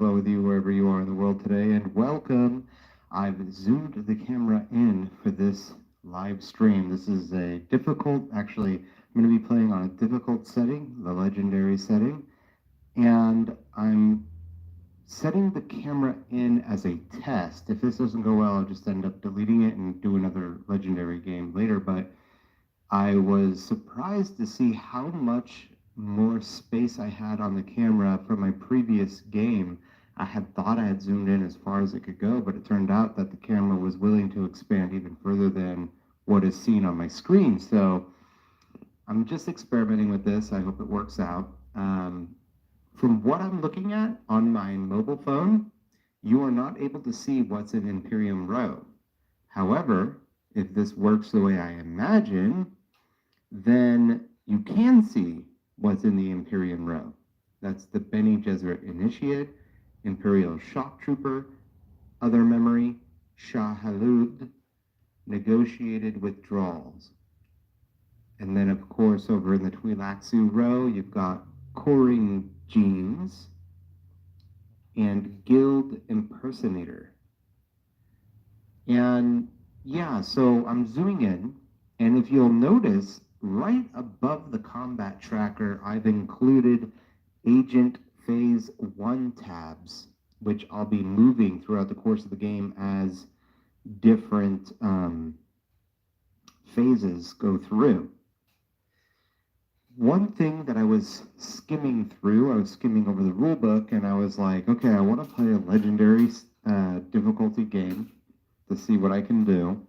Hello with you wherever you are in the world today, and welcome. I've zoomed the camera in for this live stream. This is a difficult, actually, I'm going to be playing on a difficult setting, the legendary setting, and I'm setting the camera in as a test. If this doesn't go well, I'll just end up deleting it and do another legendary game later, but I was surprised to see how much more space I had on the camera from my previous game. I had thought I had zoomed in as far as it could go, but it turned out that the camera was willing to expand even further than what is seen on my screen. So I'm just experimenting with this. I hope it works out. From what I'm looking at on my mobile phone, you are not able to see what's in Imperium Row. However, if this works the way I imagine, then you can see what's in the Imperium Row. That's the Bene Gesserit Initiate, Imperial Shock Trooper, Other Memory, Shah Halud, Negotiated Withdrawals. And then, of course, over in the Twi'leksu row, you've got Coring Genes and Guild Impersonator. And yeah, so I'm zooming in, and if you'll notice, right above the combat tracker, I've included Agent Phase 1 tabs, which I'll be moving throughout the course of the game as different phases go through. One thing that I was skimming through, I was skimming over the rule book, and I was like, okay, I want to play a legendary difficulty game to see what I can do.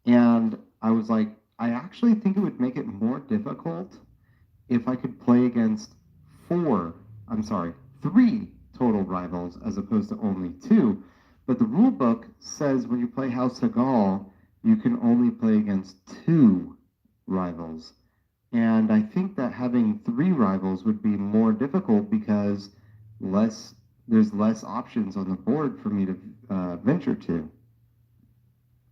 And I was like, I actually think it would make it more difficult if I could play against three total rivals as opposed to only two. But the rule book says when you play House Hagal, you can only play against two rivals. And I think that having three rivals would be more difficult because there's less options on the board for me to venture to.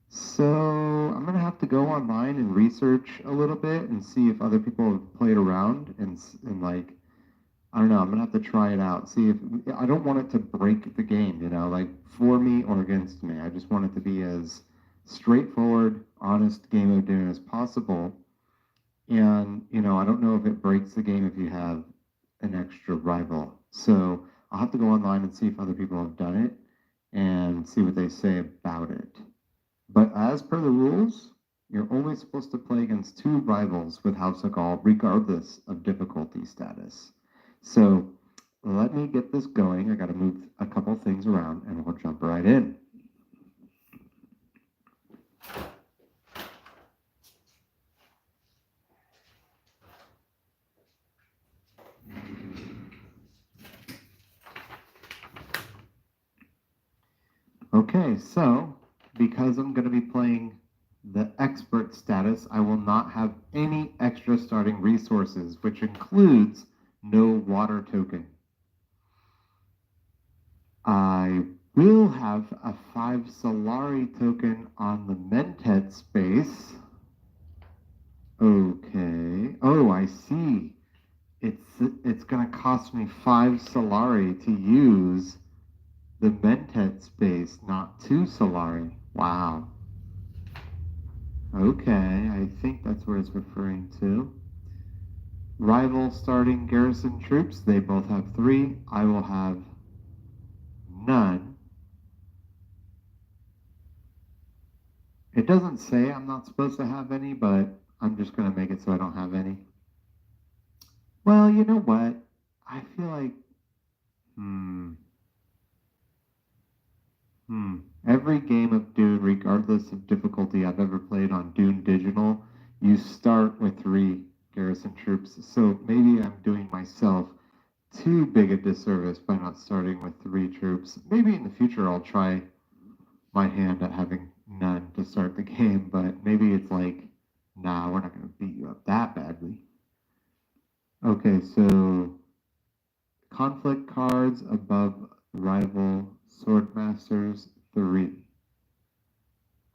So I'm going to have to go online and research a little bit and see if other people have played around and like, I don't know, I'm going to have to try it out. See if, I don't want it to break the game, like for me or against me. I just want it to be as straightforward, honest game of doing as possible. And, I don't know if it breaks the game if you have an extra rival. So I'll have to go online and see if other people have done it and see what they say about it. But as per the rules, you're only supposed to play against two rivals with House Hagal, regardless of difficulty status. So let me get this going. I got to move a couple things around, and we'll jump right in. Okay, so because I'm going to be playing the expert status, I will not have any extra starting resources, which includes no water token. I will have a 5 Solari token on the Mentet space. Okay. Oh, I see. It's going to cost me 5 Solari to use the Mentet space, not 2 Solari. Wow. Okay, I think that's what it's referring to. Rival starting garrison troops, they both have 3. I will have none. It doesn't say I'm not supposed to have any, but I'm just going to make it so I don't have any. Well, you know what? I feel like, every game of Dune, regardless of difficulty I've ever played on Dune Digital, you start with 3 garrison troops. So maybe I'm doing myself too big a disservice by not starting with 3 troops. Maybe in the future I'll try my hand at having none to start the game, but maybe it's like, nah, we're not going to beat you up that badly. Okay, so conflict cards above rival swordmasters 3.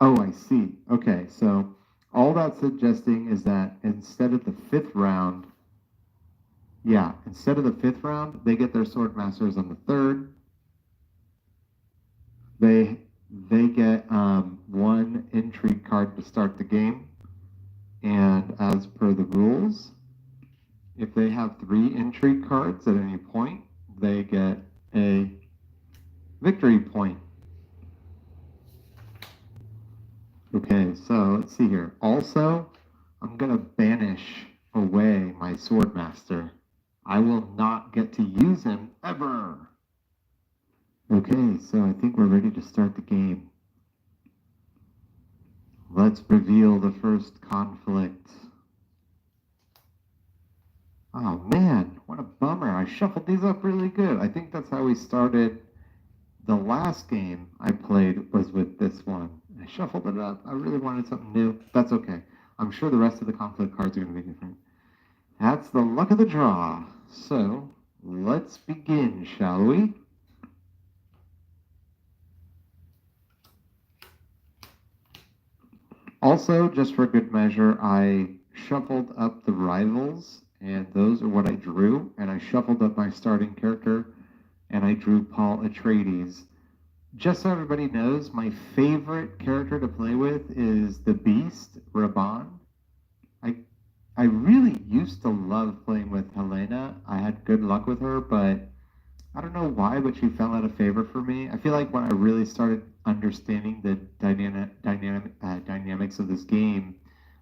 Oh, I see. Okay, so all that's suggesting is that instead of the 5th round, they get their swordmasters on the 3rd, to start the game. And as per the rules, if they have 3 intrigue cards at any point, they get a victory point. Okay, so let's see here. Also, I'm going to banish away my Swordmaster. I will not get to use him ever. Okay, so I think we're ready to start the game. Let's reveal the first conflict. Oh man, what a bummer. I shuffled these up really good. I think that's how we started. The last game I played was with this one. I shuffled it up. I really wanted something new. That's okay. I'm sure the rest of the conflict cards are going to be different. That's the luck of the draw. So, let's begin, shall we? Also, just for good measure, I shuffled up the rivals, and those are what I drew. And I shuffled up my starting character, and I drew Paul Atreides. Just so everybody knows, my favorite character to play with is the Beast, Raban. I really used to love playing with Helena. I had good luck with her, but I don't know why, but she fell out of favor for me. I feel like when I really started understanding the dynamics of this game,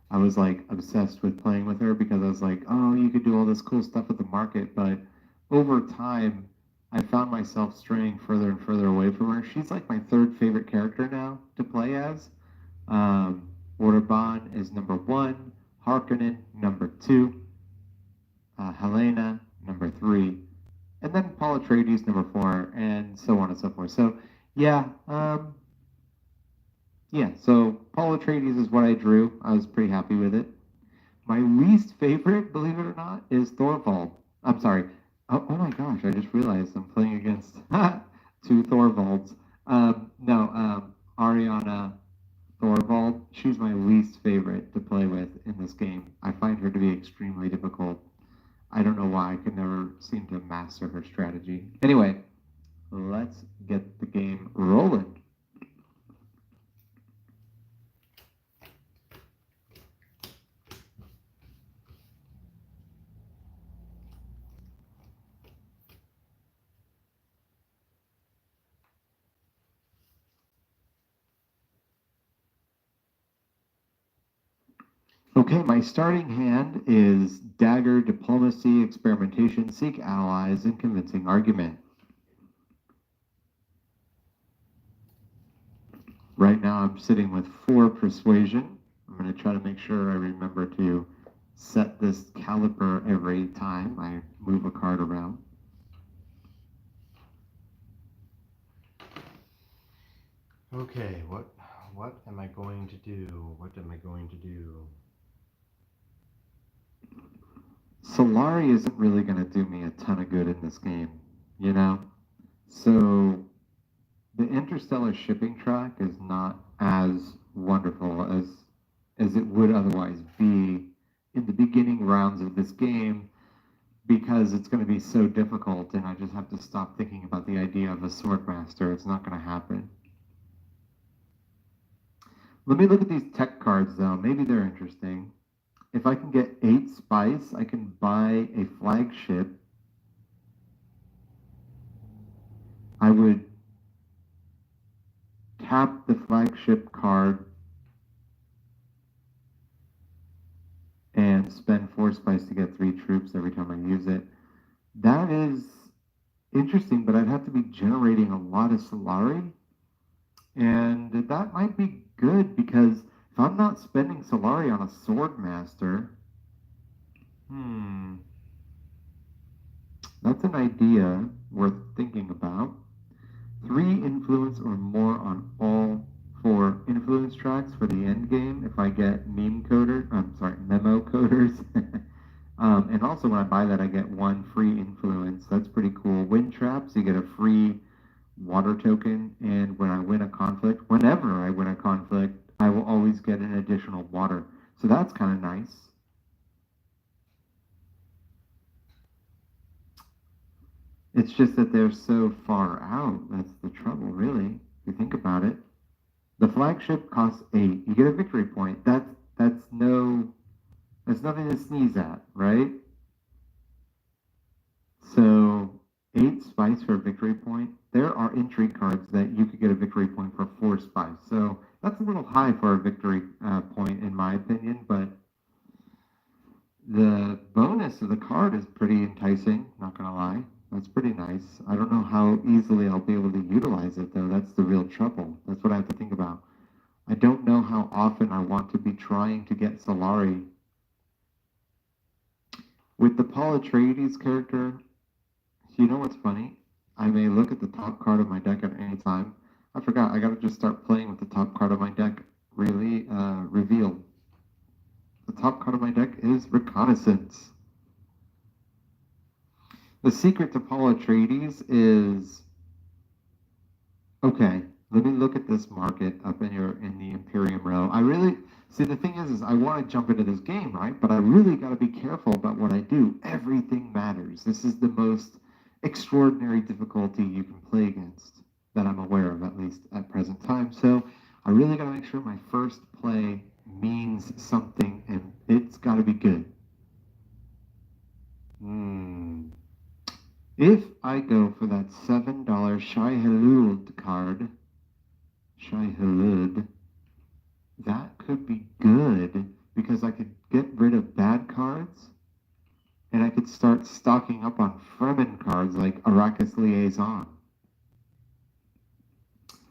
I was like obsessed with playing with her because I was like, oh, you could do all this cool stuff with the market. But over time, I found myself straying further and further away from her. She's like my 3rd favorite character now to play as. Orban is number 1, Harkonnen number 2, Helena number 3, and then Paul Atreides number 4, and so on and so forth. So yeah, so Paul Atreides is what I drew. I was pretty happy with it. My least favorite, believe it or not, is Thorvald. I'm sorry. Oh my gosh, I just realized I'm playing against 2 Thorvalds. Ariana Thorvald, she's my least favorite to play with in this game. I find her to be extremely difficult. I don't know why. I could never seem to master her strategy. Anyway, let's get the game rolling. Okay, my starting hand is Dagger, Diplomacy, Experimentation, Seek Allies, and Convincing Argument. Right now I'm sitting with 4 Persuasion. I'm going to try to make sure I remember to set this caliper every time I move a card around. Okay, what am I going to do? What am I going to do? Solari isn't really going to do me a ton of good in this game, you know? So the interstellar shipping track is not as wonderful as it would otherwise be in the beginning rounds of this game because it's going to be so difficult and I just have to stop thinking about the idea of a Swordmaster. It's not going to happen. Let me look at these tech cards though. Maybe they're interesting. If I can get 8 spice, I can buy a flagship. I would tap the flagship card and spend 4 spice to get 3 troops every time I use it. That is interesting, but I'd have to be generating a lot of Solari. And that might be good because if I'm not spending Solari on a Swordmaster, that's an idea worth thinking about. 3 influence or more on all 4 influence tracks for the end game if I get memo coders. And also when I buy that, I get 1 free influence. That's pretty cool. Wind traps, you get a free water token, and when I win a conflict, whenever I win a conflict, I will always get an additional water. So that's kind of nice. It's just that they're so far out. That's the trouble, really, if you think about it. The flagship costs 8. You get a victory point. That's nothing to sneeze at, right? So 8 spice for a victory point. There are intrigue cards that you could get a victory point for 4 spice. So that's a little high for a victory point in my opinion, but the bonus of the card is pretty enticing, not gonna lie. That's pretty nice. I don't know how easily I'll be able to utilize it though. That's the real trouble. That's what I have to think about. I don't know how often I want to be trying to get Solari. With the Paul Atreides character, you know what's funny? I may look at the top card of my deck at any time. I forgot, I gotta just start playing with the top card of my deck really revealed. The top card of my deck is Reconnaissance. The secret to Paul Atreides is, okay, let me look at this market up in the Imperium row. I really, see the thing is I want to jump into this game, right? But I really got to be careful about what I do. Everything matters. This is the most extraordinary difficulty you can play against that I'm aware of, at least at present time. So I really got to make sure my first play means something, and it's got to be good. If I go for that $7 Shai Hulud card, Shai Hulud, that could be good because I could get rid of bad cards and I could start stocking up on Fremen cards like Arrakis Liaison.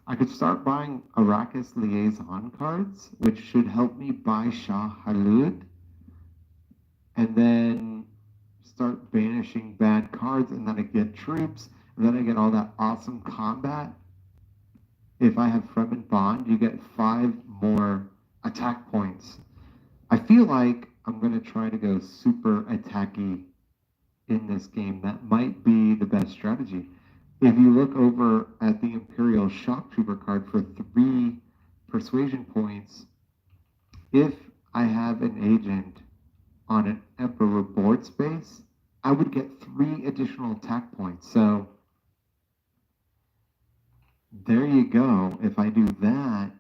I could start buying Arrakis Liaison cards, which should help me buy Shah Hulud, and then start banishing bad cards, and then I get troops, and then I get all that awesome combat. If I have Fremen Bond, you get 5 more attack points. I feel like I'm going to try to go super attacky in this game. That might be the best strategy. If you look over at the Imperial Shock Trooper card for 3 persuasion points, if I have an agent on an Emperor board space, I would get 3 additional attack points. So there you go. If I do that,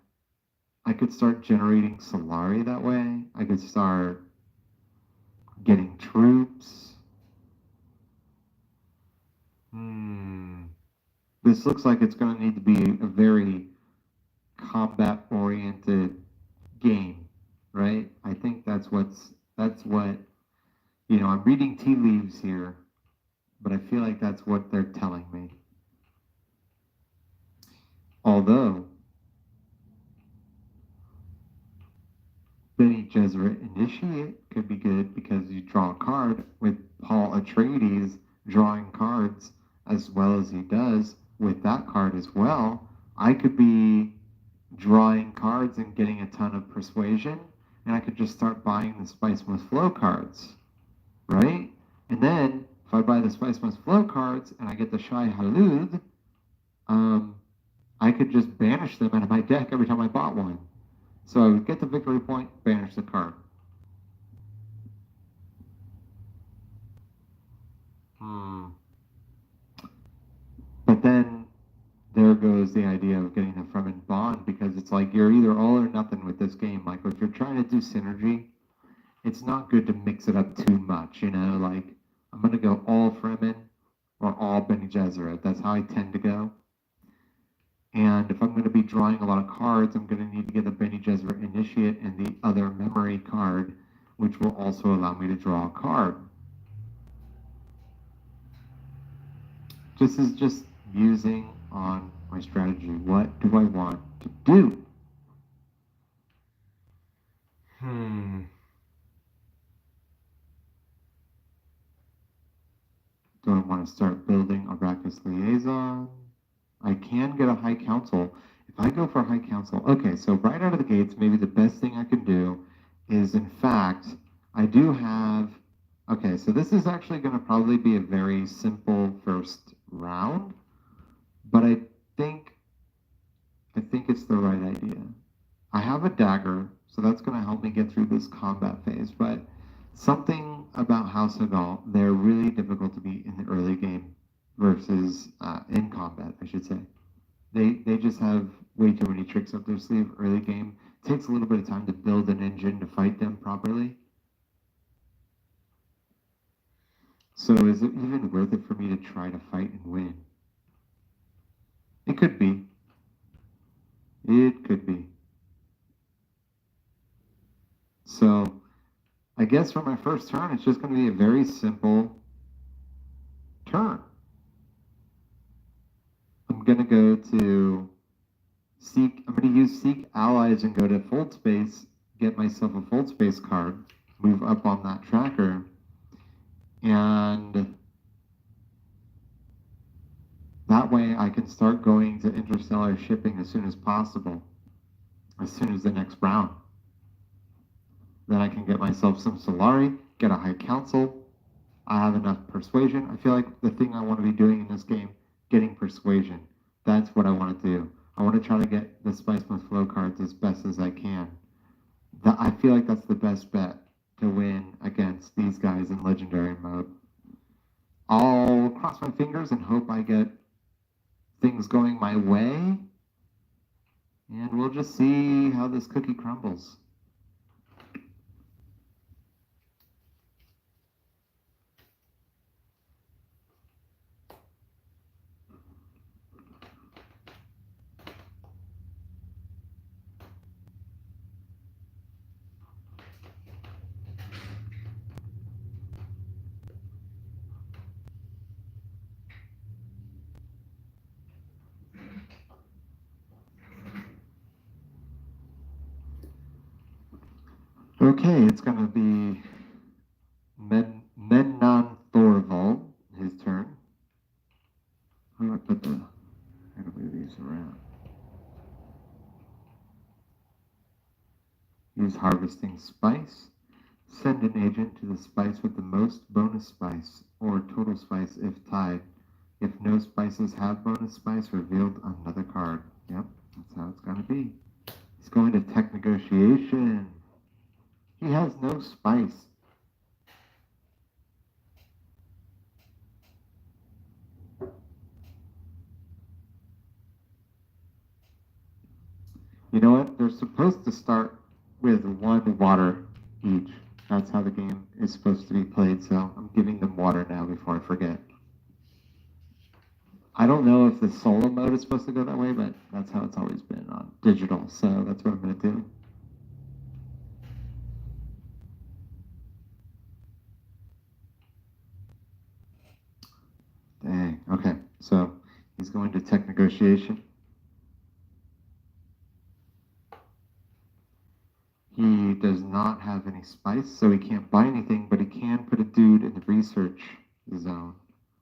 I could start generating Solari that way. I could start getting troops. This looks like it's going to need to be a very combat-oriented game, right? I think that's what, you know, I'm reading tea leaves here, but I feel like that's what they're telling me. Although, Bene Gesserit Initiate could be good because you draw a card with Paul Atreides drawing cards as well as he does with that card as well. I could be drawing cards and getting a ton of persuasion, and I could just start buying the Spice Must Flow cards, right? And then if I buy the Spice Must Flow cards and I get the Shai Hulud, I could just banish them out of my deck every time I bought one. So I would get the victory point, banish the card. But then there goes the idea of getting the Fremen Bond, because it's like you're either all or nothing with this game. Like if you're trying to do synergy, it's not good to mix it up too much, you know? Like I'm going to go all Fremen or all Bene Gesserit. That's how I tend to go. And if I'm going to be drawing a lot of cards, I'm going to need to get a Bene Gesserit Initiate and the other memory card, which will also allow me to draw a card. This is just musing on my strategy. What do I want to do? Do I want to start building Arrakis Liaison? I can get a High Council. If I go for a High Council, okay, so right out of the gates, maybe the best thing I can do is, in fact, I do have, okay, so this is actually going to probably be a very simple first round, but I think it's the right idea. I have a dagger, so that's going to help me get through this combat phase, but something about House Hagall, they're really difficult to beat in the early game versus in combat, I should say. They just have way too many tricks up their sleeve early game. It takes a little bit of time to build an engine to fight them properly. So is it even worth it for me to try to fight and win? It could be. It could be. So I guess for my first turn, it's just going to be a very simple turn. I'm going to go to seek. I'm going to use seek allies and go to fold space, get myself a fold space card, move up on that tracker, and that way I can start going to interstellar shipping as soon as possible, as soon as the next round. Then I can get myself some Solari, get a High Council. I have enough Persuasion. I feel like the thing I want to be doing in this game, getting Persuasion. That's what I want to do. I want to try to get the Spice Must Flow cards as best as I can. I feel like that's the best bet to win against these guys in Legendary mode. I'll cross my fingers and hope I get things going my way. And we'll just see how this cookie crumbles. Okay, it's going to be Mennon Thorvald, his turn. How do I move these around? Use Harvesting Spice. Send an agent to the spice with the most bonus spice, or total spice if tied. If no spices have bonus spice, revealed another card. Yep, that's how it's going to be. He's going to Tech Negotiation. He has no spice. You know what? They're supposed to start with 1 water each. That's how the game is supposed to be played, so I'm giving them water now before I forget. I don't know if the solo mode is supposed to go that way, but that's how it's always been on digital, so that's what I'm going to do. Dang, okay, so he's going to Tech Negotiation. He does not have any spice, so he can't buy anything, but he can put a dude in the research zone.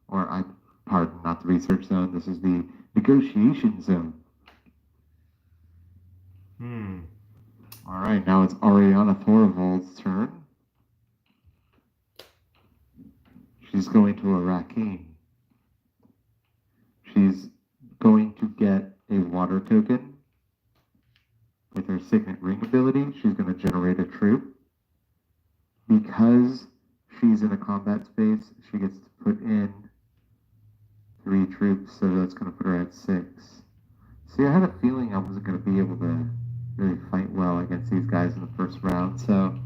Pardon, not the research zone, this is the negotiation zone. All right, now it's Ariana Thorvald's turn. She's going to a Rakeen. She's going to get a water token. With her Signet Ring ability, she's going to generate a troop. Because she's in a combat space, she gets to put in 3 troops, so that's going to put her at 6. See, I had a feeling I wasn't going to be able to really fight well against these guys in the first round, so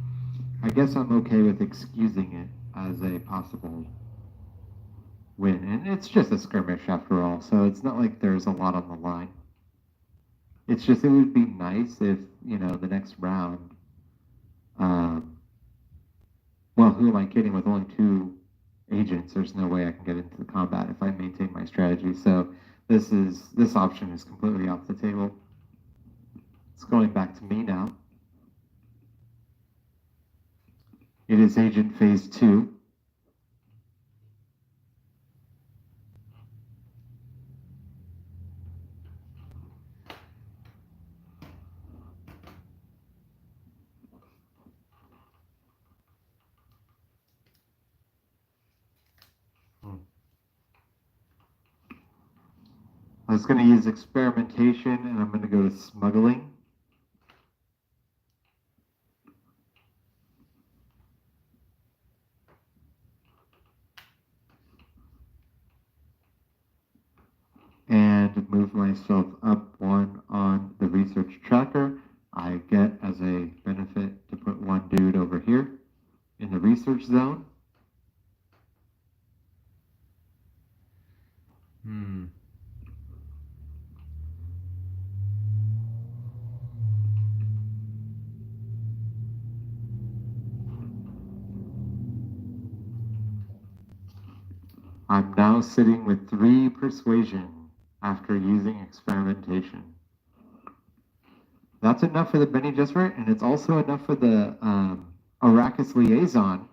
I guess I'm okay with excusing it as a possible win. And it's just a skirmish after all, so it's not like there's a lot on the line. It's just, it would be nice if, the next round, well, who am I kidding? With only 2 agents, there's no way I can get into the combat if I maintain my strategy. So this option is completely off the table. It's going back to me now. It is Agent Phase 2. I was going to use experimentation, and I'm going to go to smuggling. And move myself up one on the research tracker. I get as a benefit to put one dude over here in the research zone. I'm now sitting with 3 persuasion after using experimentation. That's enough for the Bene Gesserit, and it's also enough for the Arrakis liaison.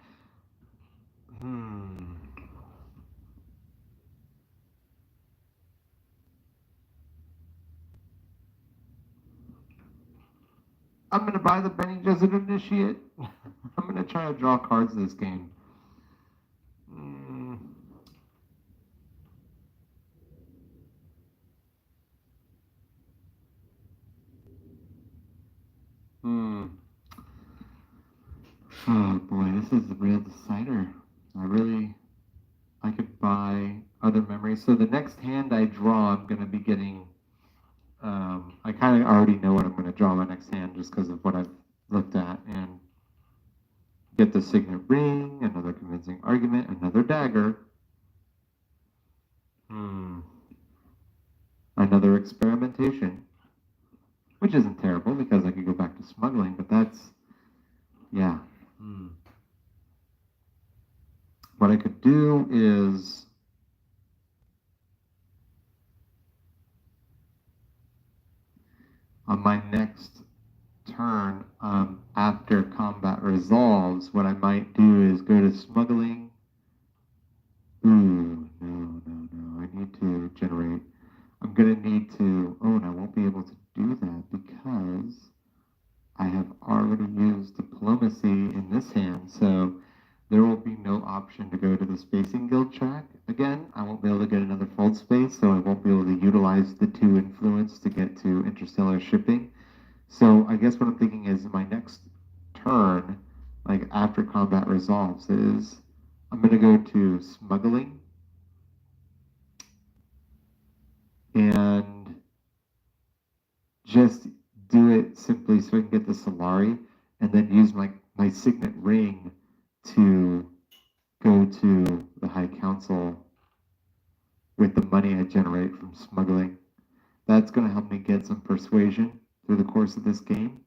I'm going to buy the Bene Gesserit Initiate. I'm going to try to draw cards this game. Oh boy, this is the real decider. I could buy other memories. So the next hand I draw, I'm going to be getting, I kind of already know what I'm going to draw my next hand just because of what I've looked at, and get the signet ring, another convincing argument, another dagger. Another experimentation, which isn't terrible because I could go back to smuggling, but that's, yeah. What I could do is on my next turn, after combat resolves, what I might do is go to smuggling. No. I need to generate. I'm going to need to, and I won't be able to do that because I have already used diplomacy in this hand, so there will be no option to go to the Spacing Guild track. Again, I won't be able to get another fold space, so I won't be able to utilize the 2 influence to get to interstellar shipping. So I guess what I'm thinking is my next turn, like after combat resolves, is I'm going to go to smuggling and just do it simply so I can get the Solari, and then use my signet ring to go to the High Council with the money I generate from smuggling. That's going to help me get some persuasion through the course of this game,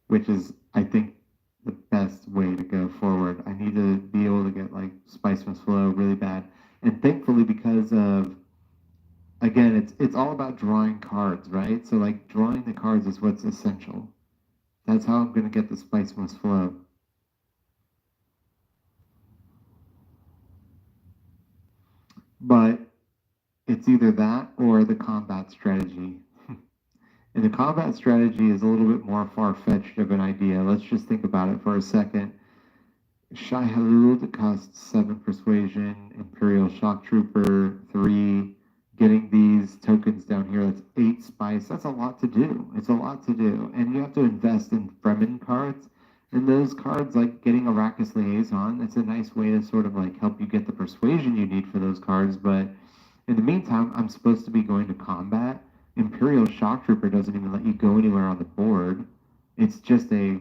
which is, I think, the best way to go forward. I need to be able to get like Spice Must Flow really bad, and thankfully, because of, again, it's all about drawing cards, right? So like drawing the cards is what's essential. That's how I'm going to get the Spice Must Flow. But it's either that or the combat strategy. And the combat strategy is a little bit more far-fetched of an idea. Let's just think about it for a second. Shai Hulud costs 7 persuasion, Imperial Shock Trooper 3. Getting these tokens down here, that's 8 spice. That's a lot to do. It's a lot to do. And you have to invest in Fremen cards. And those cards, like getting Arrakis Liaison, that's a nice way to sort of like help you get the persuasion you need for those cards. But in the meantime, I'm supposed to be going to combat. Imperial Shock Trooper doesn't even let you go anywhere on the board. It's just a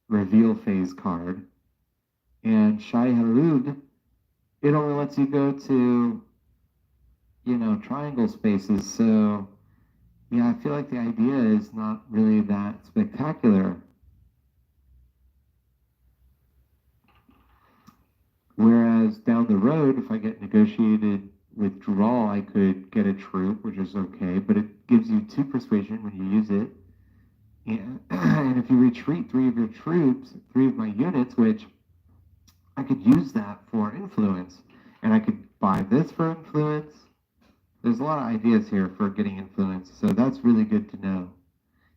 reveal phase card. And Shai Hulud, it only lets you go to, triangle spaces. So, yeah, I feel like the idea is not really that spectacular. Whereas down the road, if I get negotiated withdrawal, I could get a troop, which is okay, but it gives you 2 persuasion when you use it. And if you retreat 3 of your troops, 3 of my units, which I could use that for influence, and I could buy this for influence. There's a lot of ideas here for getting influence, so that's really good to know.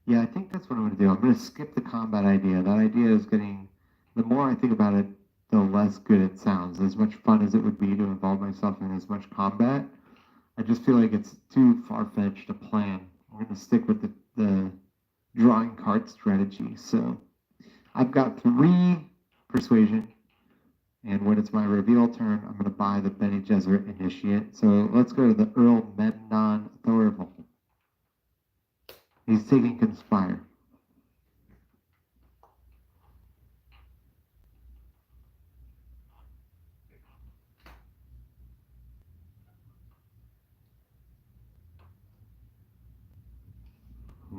Yeah, I think that's what I'm going to do. I'm going to skip the combat idea. That idea is getting, the more I think about it, the less good it sounds. As much fun as it would be to involve myself in as much combat, I just feel like it's too far-fetched a plan. I'm going to stick with the drawing card strategy. So I've got 3 persuasion, And when it's my reveal turn, I'm going to buy the Bene Gesserit Initiate. So let's go to the Earl Memnon Thorvald. He's taking Conspire.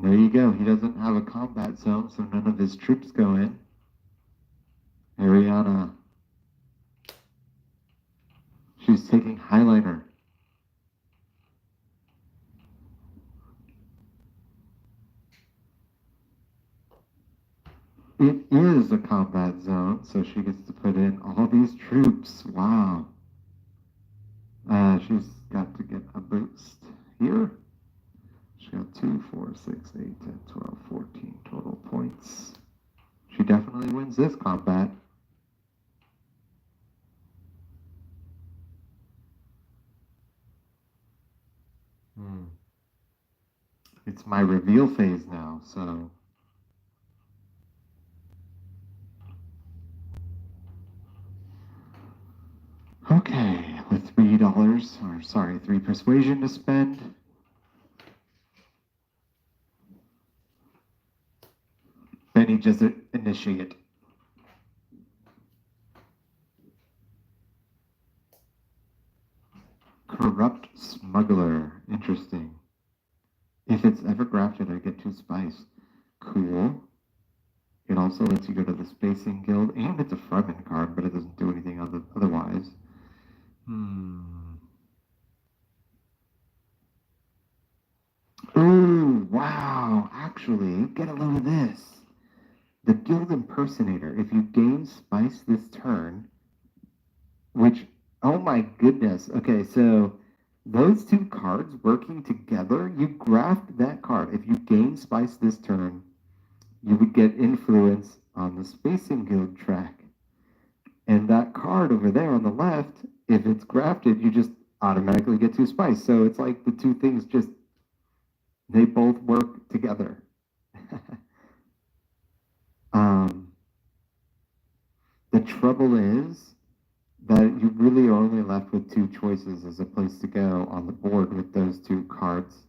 There you go. He doesn't have a combat zone, so none of his troops go in. Ariana. She's taking Highliner. It is a combat zone, so she gets to put in all these troops. Wow. She's got to get a boost here. She got 2, 4, 6, 8, 10, 12, 14 total points. She definitely wins this combat. It's my reveal phase now, so... Okay, with $3 persuasion to spend. Benny just initiate. Corrupt Smuggler. Interesting. If it's ever grafted, I get 2 spice. Cool. It also lets you go to the Spacing Guild, and it's a Fremen card, but it doesn't do anything otherwise. Ooh, wow. Actually, get a load of this. The Guild Impersonator. If you gain spice this turn, which, oh my goodness. Okay, so those 2 cards working together, you graft that card. If you gain spice this turn, you would get influence on the Spacing Guild track. And that card over there on the left, if it's grafted, you just automatically get 2 spice. So it's like the 2 things just, they both work together. The trouble is that you really are only left with 2 choices as a place to go on the board with those 2 cards.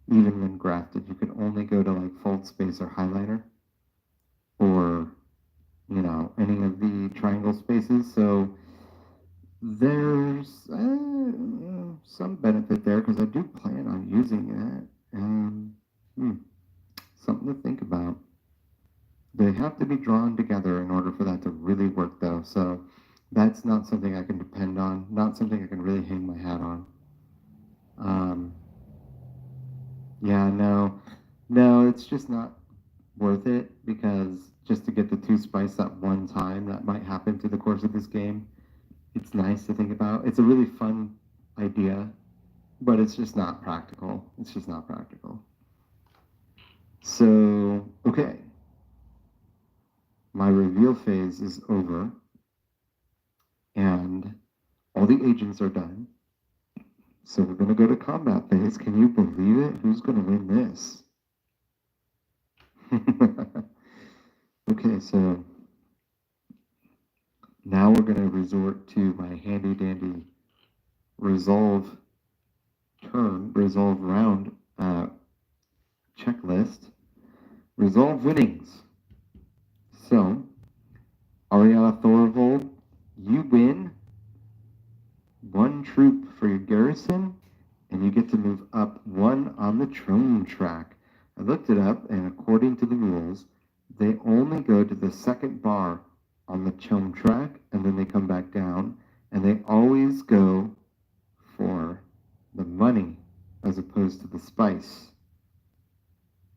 Even when grafted, you can only go to like Fold Space or Highliner, or, you know, any of the triangle spaces. So there's some benefit there, because I do plan on using that. Something to think about. They have to be drawn together in order for that to really work, though. So that's not something I can depend on, not something I can really hang my hat on. Yeah, no, it's just not worth it, because just to get the 2 spice at one time, that might happen through the course of this game. It's nice to think about. It's a really fun idea, but it's just not practical. It's just not practical. So, okay. My reveal phase is over, and all the agents are done. So we're going to go to combat phase. Can you believe it? Who's going to win this? Okay, so now we're going to resort to my handy dandy resolve round checklist. Resolve winnings. So, Ariana Thorvald, you win 1 troop for your garrison, and you get to move up 1 on the Trone track. I looked it up, and according to the rules, they only go to the 2nd bar on the Chome track, and then they come back down, and they always go for the money as opposed to the spice,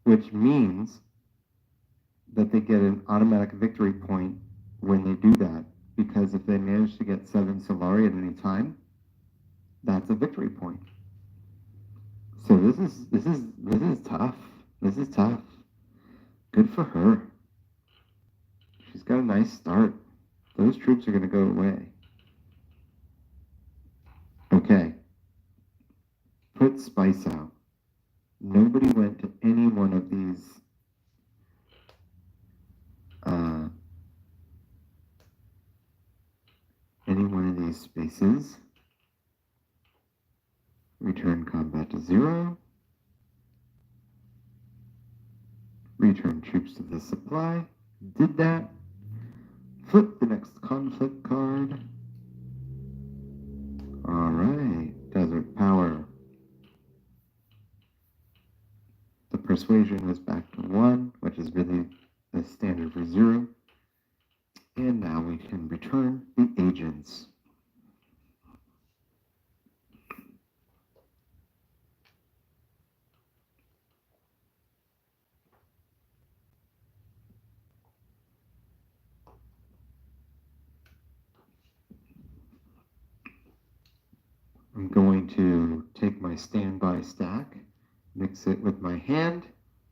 which means that they get an automatic victory point when they do that, because if they manage to get 7 Solari at any time, that's a victory point. So this is tough. This is tough. Good for her. She's got a nice start. Those troops are going to go away. Okay. Put spice out. Nobody went to any one of these these spaces. Return combat to 0. Return troops to the supply. Did that. Flip the next conflict card. Alright, Desert Power. The Persuasion was back to 1, which is really the standard for 0. And now we can return the agents. I'm going to take my standby stack, mix it with my hand,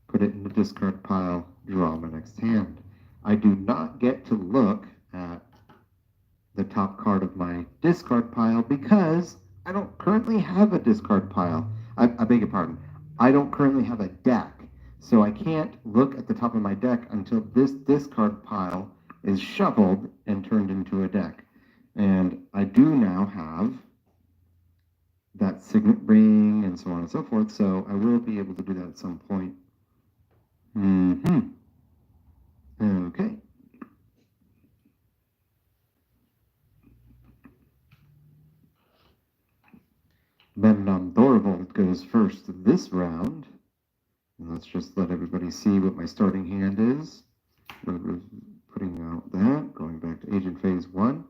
put it in the discard pile, draw my next hand. I do not get to look at the top card of my discard pile because I don't currently have a discard pile. I beg your pardon. I don't currently have a deck, so I can't look at the top of my deck until this discard pile is shuffled and turned into a deck. And I do now have that signet ring and so on and so forth, so I will be able to do that at some point. Okay. Memnon Thorvald goes first this round. And let's just let everybody see what my starting hand is. We're putting out that, going back to Agent Phase 1.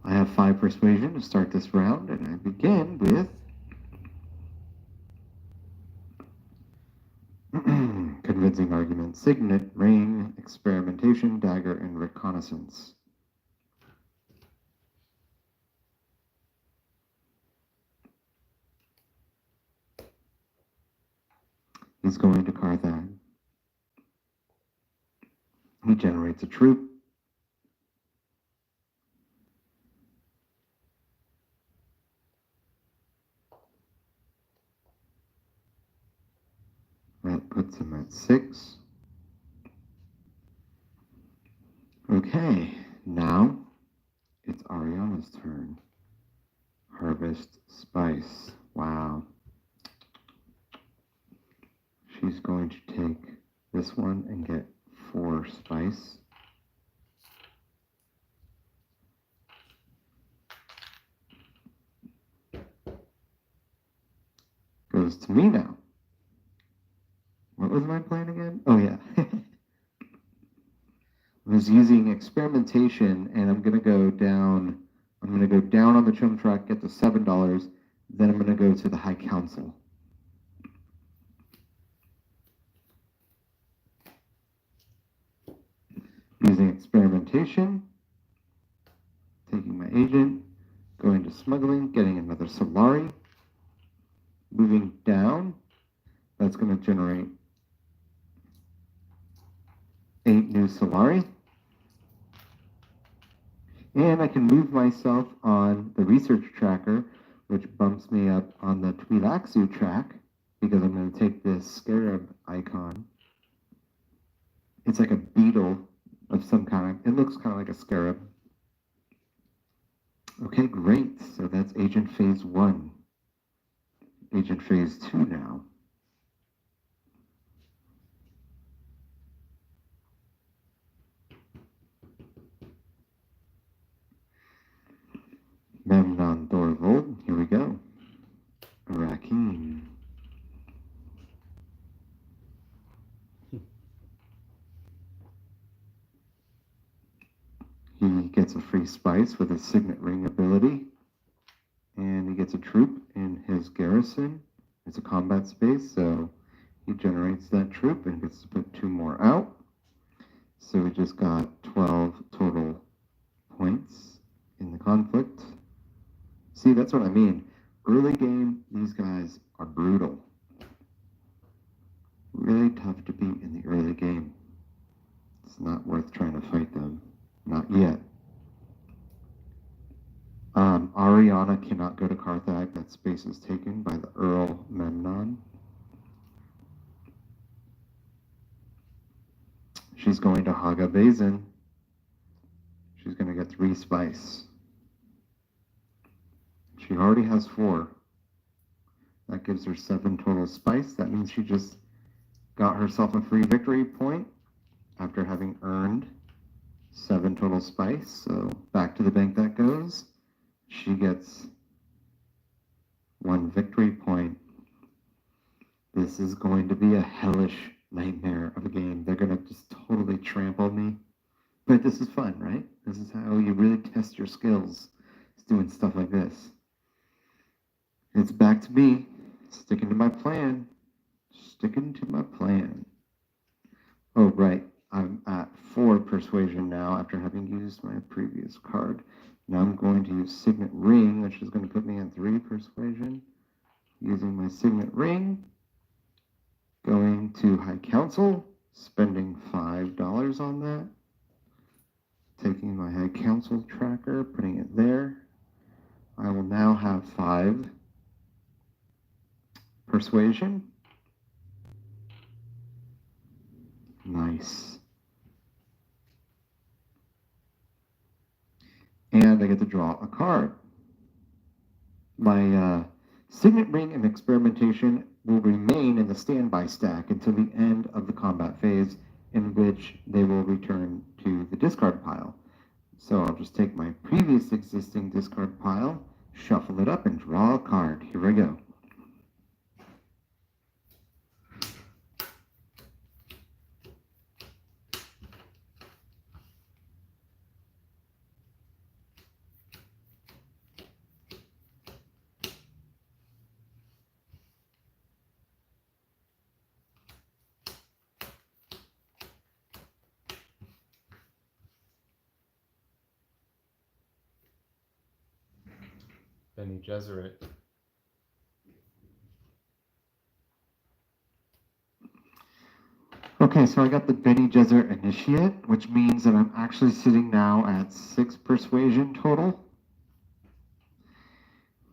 I have 5 Persuasion to start this round, and I begin with Convincing Argument, Signet, Ring, Experimentation, Dagger, and Reconnaissance. He's going to Carthage. He generates a troop. That puts him at 6. Okay, now it's Ariana's turn. Harvest Spice. Wow. She's going to take this one and get 4 spice. Goes to me now. What was my plan again? Oh yeah. I was using experimentation, and I'm gonna go down. I'm gonna go down on the chum track, get to $7. Then I'm gonna go to the High Council. Using experimentation, taking my agent, going to smuggling, getting another Solari, moving down. That's going to generate 8 new Solari. And I can move myself on the research tracker, which bumps me up on the Twi'leksu track, because I'm going to take this scarab icon. It's like a beetle of some kind. It looks kind of like a scarab. Okay, great. So that's Agent Phase 1. Agent Phase 2 now. Memnon Thorvald. Here we go. Rakim. He gets a free spice with his Signet Ring ability, and he gets a troop in his garrison. It's a combat space, so he generates that troop and gets to put 2 more out. So we just got 12 total points in the conflict. See, that's what I mean. Early game, these guys are brutal. Really tough to beat in the early game. It's not worth trying to fight them. Not yet. Ariana cannot go to Carthage. That space is taken by the Earl Memnon. She's going to Haga Bazin. She's going to get 3 spice. She already has 4. That gives her 7 total spice. That means she just got herself a free victory point after having earned 7 total spice. So back to the bank that goes. She gets 1 victory point. This is going to be a hellish nightmare of a game. They're going to just totally trample me. But this is fun, right? This is how you really test your skills. It's doing stuff like this. It's back to me. Sticking to my plan. Sticking to my plan. Oh, right. I'm at 4 persuasion now after having used my previous card. Now I'm going to use Signet Ring, which is going to put me at 3 persuasion. Using my Signet Ring. Going to High Council. Spending $5 on that. Taking my High Council tracker, putting it there. I will now have 5 persuasion. Nice. And I get to draw a card. My Signet Ring and Experimentation will remain in the standby stack until the end of the combat phase, in which they will return to the discard pile. So I'll just take my previous existing discard pile, shuffle it up, and draw a card. Here I go. Bene Gesserit. Okay, so I got the Bene Gesserit Initiate, which means that I'm actually sitting now at 6 persuasion total.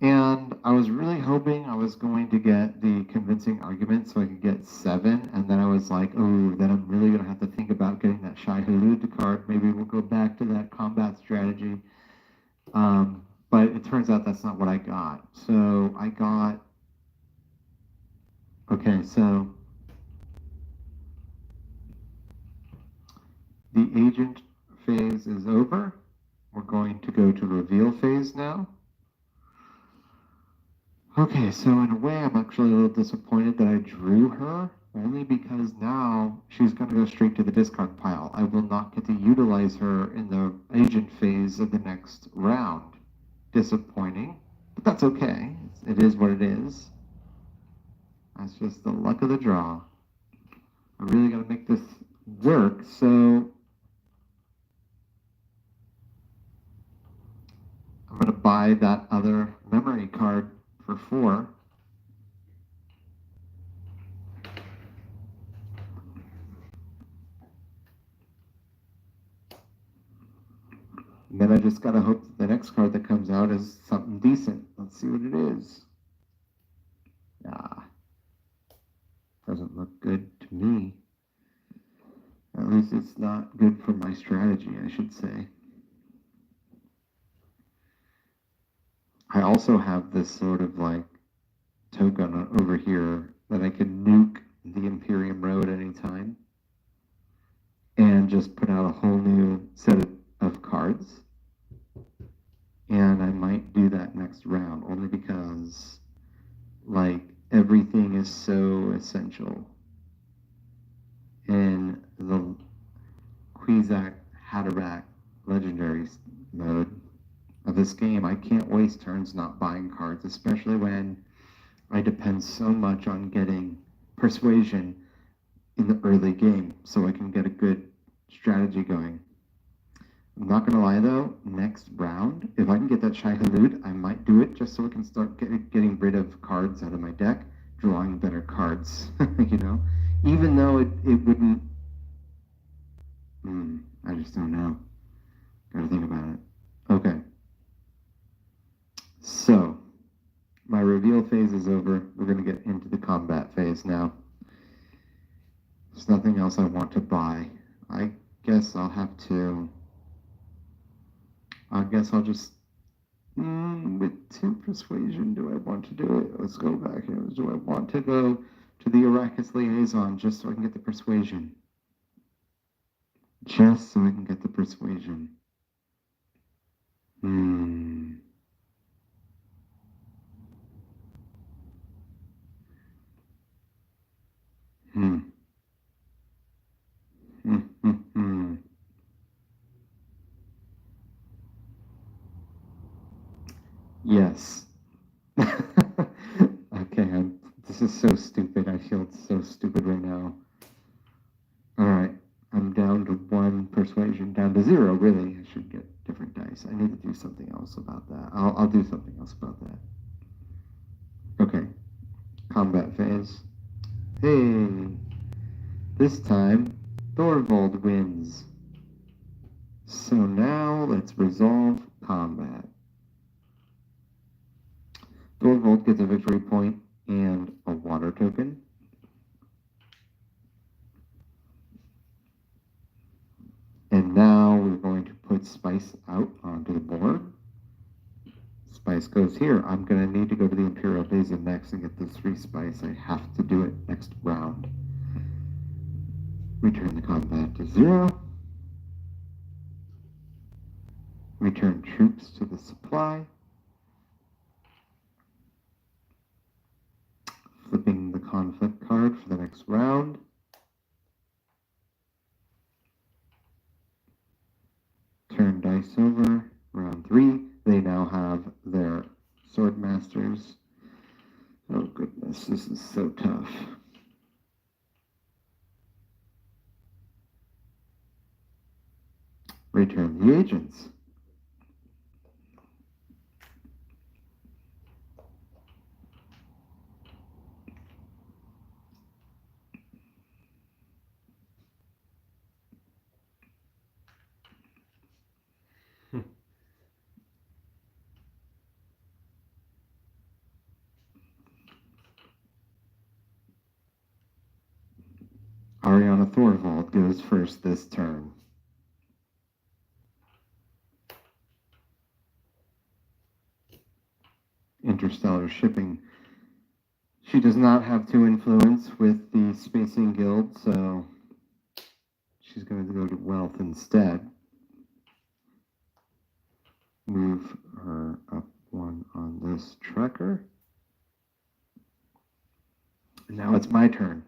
And I was really hoping I was going to get the convincing argument so I could get 7, and then I was like, oh, then I'm really going to have to think about getting that Shai Hulud card. Maybe we'll go back to that combat strategy. But it turns out that's not what I got. So I got, okay, so the agent phase is over. We're going to go to reveal phase now. Okay, so in a way, I'm actually a little disappointed that I drew her, only because now she's going to go straight to the discard pile. I will not get to utilize her in the agent phase of the next round. Disappointing, but that's okay. It is what it is. That's just the luck of the draw. I really got to make this work, so I'm going to buy that other memory card for 4. And then I just gotta hope that the next card that comes out is something decent. Let's see what it is. Doesn't look good to me. At least it's not good for my strategy, I should say. I also have this sort of like token over here that I can nuke the Imperium Road anytime and just put out a whole new set of cards. And I might do that next round, only because, like, everything is so essential in the Kwisatz Haderach legendary mode of this game. I can't waste turns not buying cards, especially when I depend so much on getting persuasion in the early game so I can get a good strategy going. I'm not going to lie, though, next round, if I can get that Shai Hulud, I might do it just so I can start getting rid of cards out of my deck, drawing better cards, you know? Even though it wouldn't... I just don't know. Gotta think about it. Okay. So, my reveal phase is over. We're going to get into the combat phase now. There's nothing else I want to buy. I guess I'll just... with 2 persuasion, do I want to do it? Let's go back here. Do I want to go to the Arrakis liaison just so I can get the persuasion? Just so I can get the persuasion. Yes. Okay, this is so stupid. I feel so stupid right now. Alright, I'm down to 1 persuasion, down to 0, really. I should get different dice. I need to do something else about that. I'll do something else about that. Okay, combat phase. Hey, this time, Thorvald wins. So now, let's resolve combat. Thorvald gets a victory point and a water token. And now we're going to put Spice out onto the board. Spice goes here. I'm going to need to go to the Imperial Basin next and get those 3 Spice. I have to do it next round. Return the combat to 0. Return troops to the supply. Flipping the conflict card for the next round. Turn dice over. Round 3. They now have their sword masters. Oh goodness, this is so tough. Return the agents. Ariana Thorvald goes first this turn. Interstellar shipping. She does not have 2 influence with the Spacing Guild, so she's going to go to wealth instead. Move her up 1 on this tracker. And now it's my turn.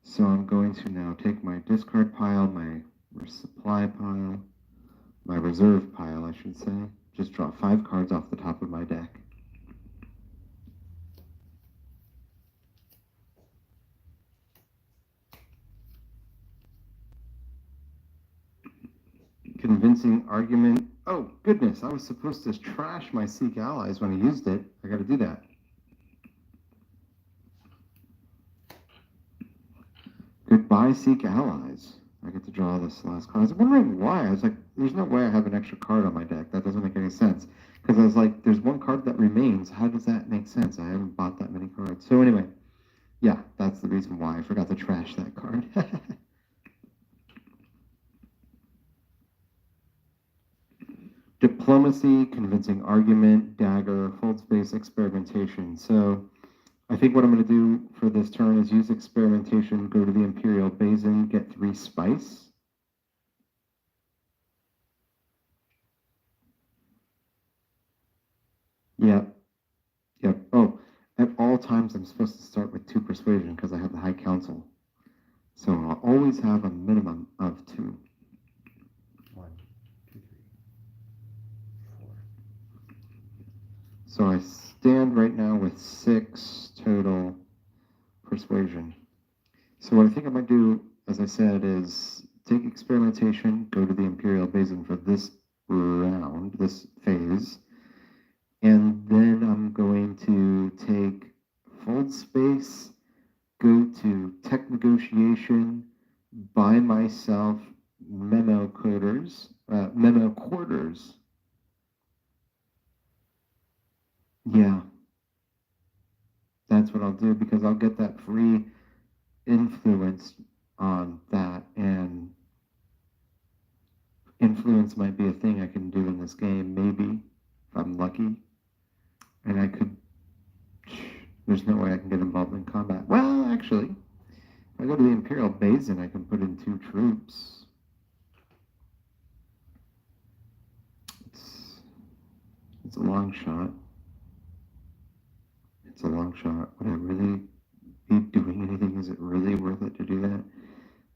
So I'm going to now take my discard pile, my supply pile, my reserve pile, I should say. Just draw 5 cards off the top of my deck. Convincing argument. Oh, goodness, I was supposed to trash my Seek Allies when I used it. I gotta do that. Goodbye, Seek Allies. I get to draw this last card. I was wondering why. I was like, there's no way I have an extra card on my deck. That doesn't make any sense. Because I was like, there's 1 card that remains. How does that make sense? I haven't bought that many cards. So anyway, yeah, that's the reason why I forgot to trash that card. Diplomacy, convincing argument, dagger, fold space, experimentation. So I think what I'm going to do for this turn is use experimentation, go to the Imperial Basin, get 3 spice. Yep. Oh, at all times I'm supposed to start with 2 persuasion because I have the High Council. So I'll always have a minimum of 2. 1, 2, 3, 4. So I stand right now with 6 total persuasion. So what I think I might do, as I said, is take experimentation, go to the Imperial Basin for this round, this phase, and then I'm going to take fold space, go to tech negotiation, buy myself memo quarters, Yeah, that's what I'll do, because I'll get that free influence on that, and influence might be a thing I can do in this game, maybe, if I'm lucky. And I could, there's no way I can get involved in combat. Well, actually, if I go to the Imperial Basin, I can put in 2 troops. It's a long shot. It's a long shot. Would I really be doing anything? Is it really worth it to do that?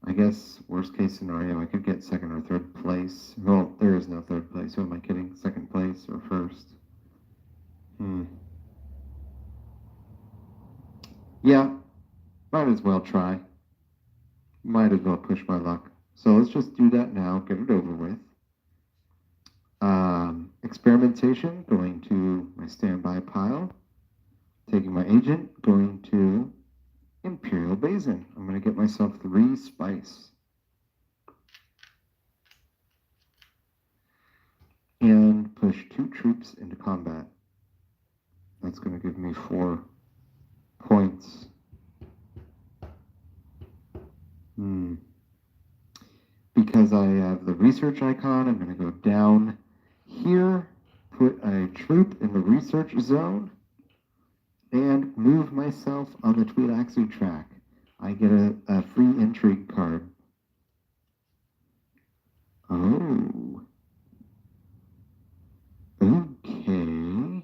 I guess, worst case scenario, I could get 2nd or 3rd place. Well, there is no 3rd place. Who am I kidding? 2nd place or 1st? Yeah, might as well try. Might as well push my luck. So let's just do that now, get it over with. Experimentation, going to my standby pile. Taking my agent, going to Imperial Basin. I'm going to get myself 3 spice. And push 2 troops into combat. That's going to give me 4 points. Because I have the research icon, I'm going to go down here, put a troop in the research zone, and move myself on the Twi'lexi track. I get a free intrigue card. Oh. Okay.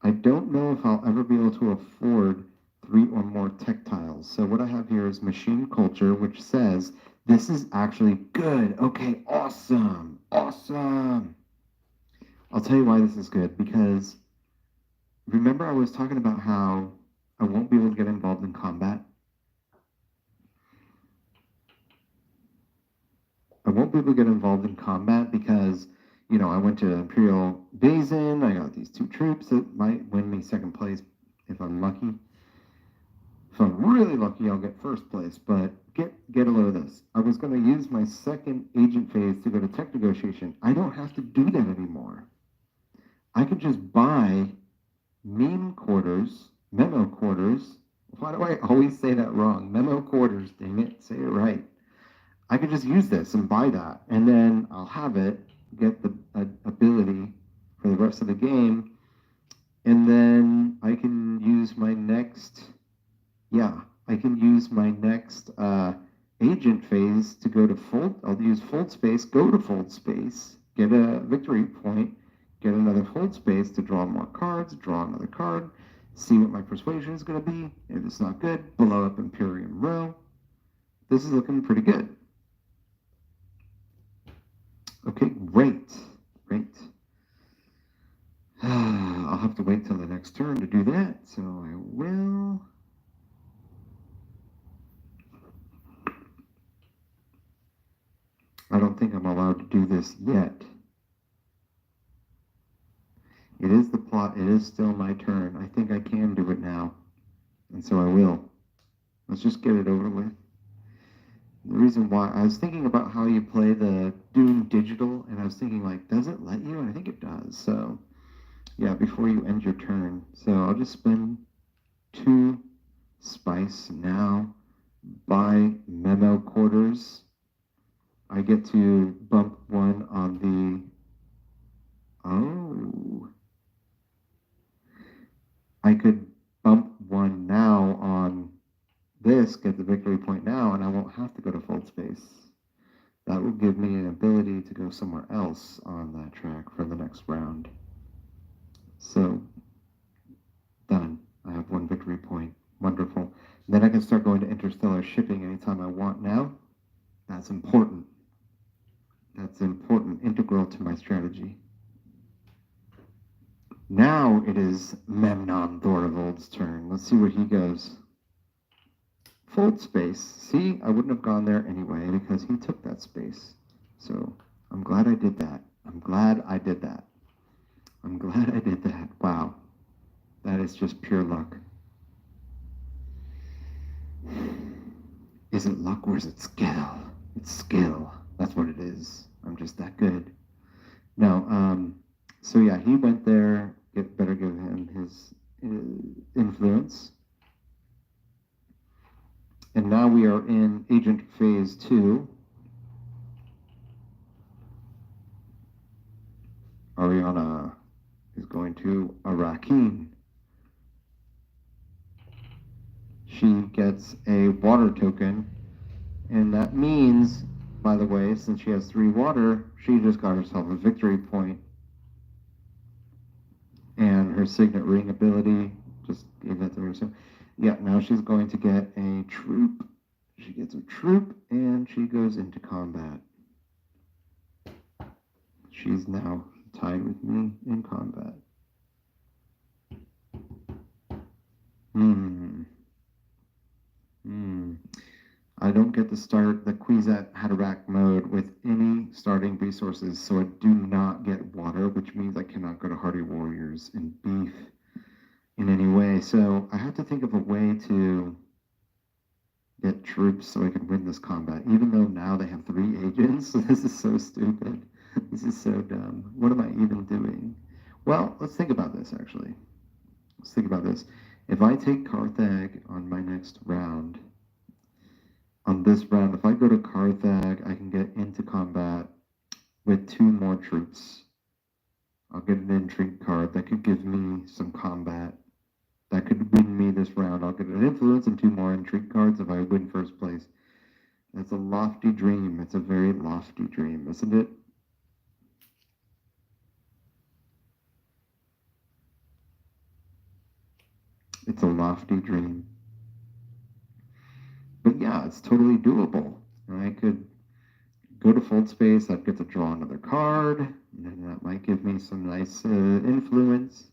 I don't know if I'll ever be able to afford 3 or more tech tiles. So what I have here is machine culture, which says this is actually good. Okay, awesome. Awesome. I'll tell you why this is good, because remember I was talking about how I won't be able to get involved in combat? I won't be able to get involved in combat because, you know, I went to Imperial Basin, I got these 2 troops that might win me 2nd place if I'm lucky. If I'm really lucky, I'll get 1st place, but get a load of this. I was going to use my 2nd agent phase to go to tech negotiation. I don't have to do that anymore. I could just buy memo quarters. Why do I always say that wrong? Memo quarters, dang it, say it right. I could just use this and buy that, and then I'll have it, get the ability for the rest of the game, and then I can use my next, agent phase to go to fold. I'll use fold space, go to fold space, get a victory point, get another fold space to draw more cards, draw another card, see what my persuasion is going to be. If it's not good, blow up Imperium Row. This is looking pretty good. Okay, great. I'll have to wait till the next turn to do that, so I will. I don't think I'm allowed to do this yet. It is the plot. It is still my turn. I think I can do it now, and so I will. Let's just get it over with. The reason why, I was thinking about how you play the Doom Digital, and I was thinking, like, does it let you? And I think it does. So, yeah, before you end your turn. So I'll just spend 2 spice now, buy memo quarters. I get to bump 1 on the, I could bump 1 now on this, get the victory point now, and I won't have to go to fold space. That will give me an ability to go somewhere else on that track for the next round. So, done. I have 1 victory point. Wonderful. And then I can start going to interstellar shipping anytime I want now. That's important. That's important, integral to my strategy. Now it is Memnon Thorvald's turn. Let's see where he goes. Fold space. See, I wouldn't have gone there anyway because he took that space. So I'm glad I did that. Wow. That is just pure luck. Is it luck or is it skill? It's skill. That's what it is. I'm just that good. No, so yeah, he went there, better give him his influence. And now we are in agent phase 2. Ariana is going to Arakin. She gets a water token, and that means, by the way, since she has 3 water, she just got herself a victory point. And her signet ring ability just gave that to her. So, yeah, now she's going to get a troop. She gets a troop, and she goes into combat. She's now tied with me in combat. I don't get to start the Kwisatz Haderach mode with any starting resources, so I do not get water, which means I cannot go to Hardy Warriors and beef in any way. So I have to think of a way to get troops so I can win this combat, even though now they have 3 agents. So this is so stupid. This is so dumb. What am I even doing? Well, let's think about this, actually. Let's think about this. If I take Carthage on my next round, on this round, if I go to Carthage, I can get into combat with 2 more troops. I'll get an intrigue card that could give me some combat. That could win me this round. I'll get an influence and 2 more intrigue cards if I win first place. That's a lofty dream. It's a very lofty dream, isn't it? It's a lofty dream. But yeah, it's totally doable. I could go to fold space, I'd get to draw another card, and then that might give me some nice influence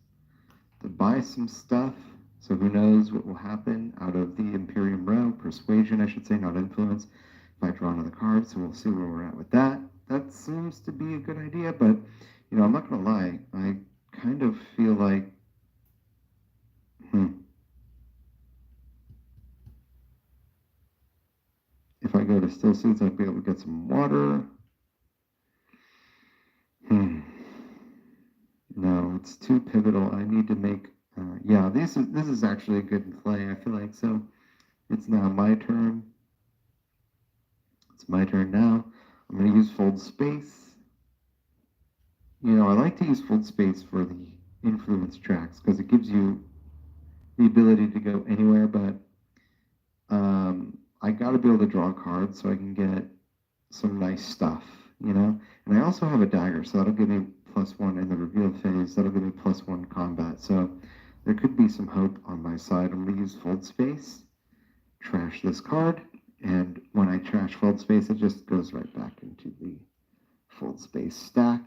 to buy some stuff. So who knows what will happen out of the Imperium row. Persuasion, I should say, not influence. If I draw another card, so we'll see where we're at with that. That seems to be a good idea, but, you know, I'm not going to lie. I kind of feel like, if I go to still suits, I'd be able to get some water. No, it's too pivotal. I need to make, yeah, this is actually a good play, I feel like. So it's now my turn. It's my turn now. I'm going to use fold space. You know, I like to use fold space for the influence tracks because it gives you the ability to go anywhere, but I got to be able to draw cards so I can get some nice stuff, you know? And I also have a dagger, so that'll give me +1 in the reveal phase. That'll give me +1 combat. So there could be some hope on my side. I'm going to use fold space, trash this card, and when I trash fold space, it just goes right back into the fold space stack.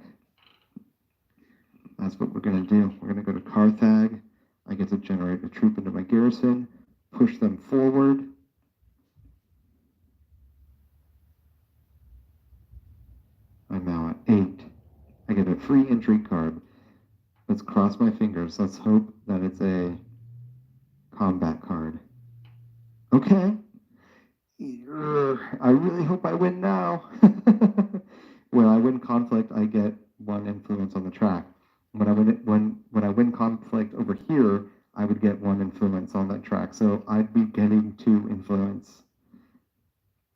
That's what we're going to do. We're going to go to Carthage. I get to generate a troop into my garrison, push them forward. I'm now at 8. I get a free intrigue card. Let's cross my fingers. Let's hope that it's a combat card. Okay. I really hope I win now. When I win conflict, I get 1 influence on the track. When I win conflict over here, I would get 1 influence on that track. So I'd be getting 2 influence.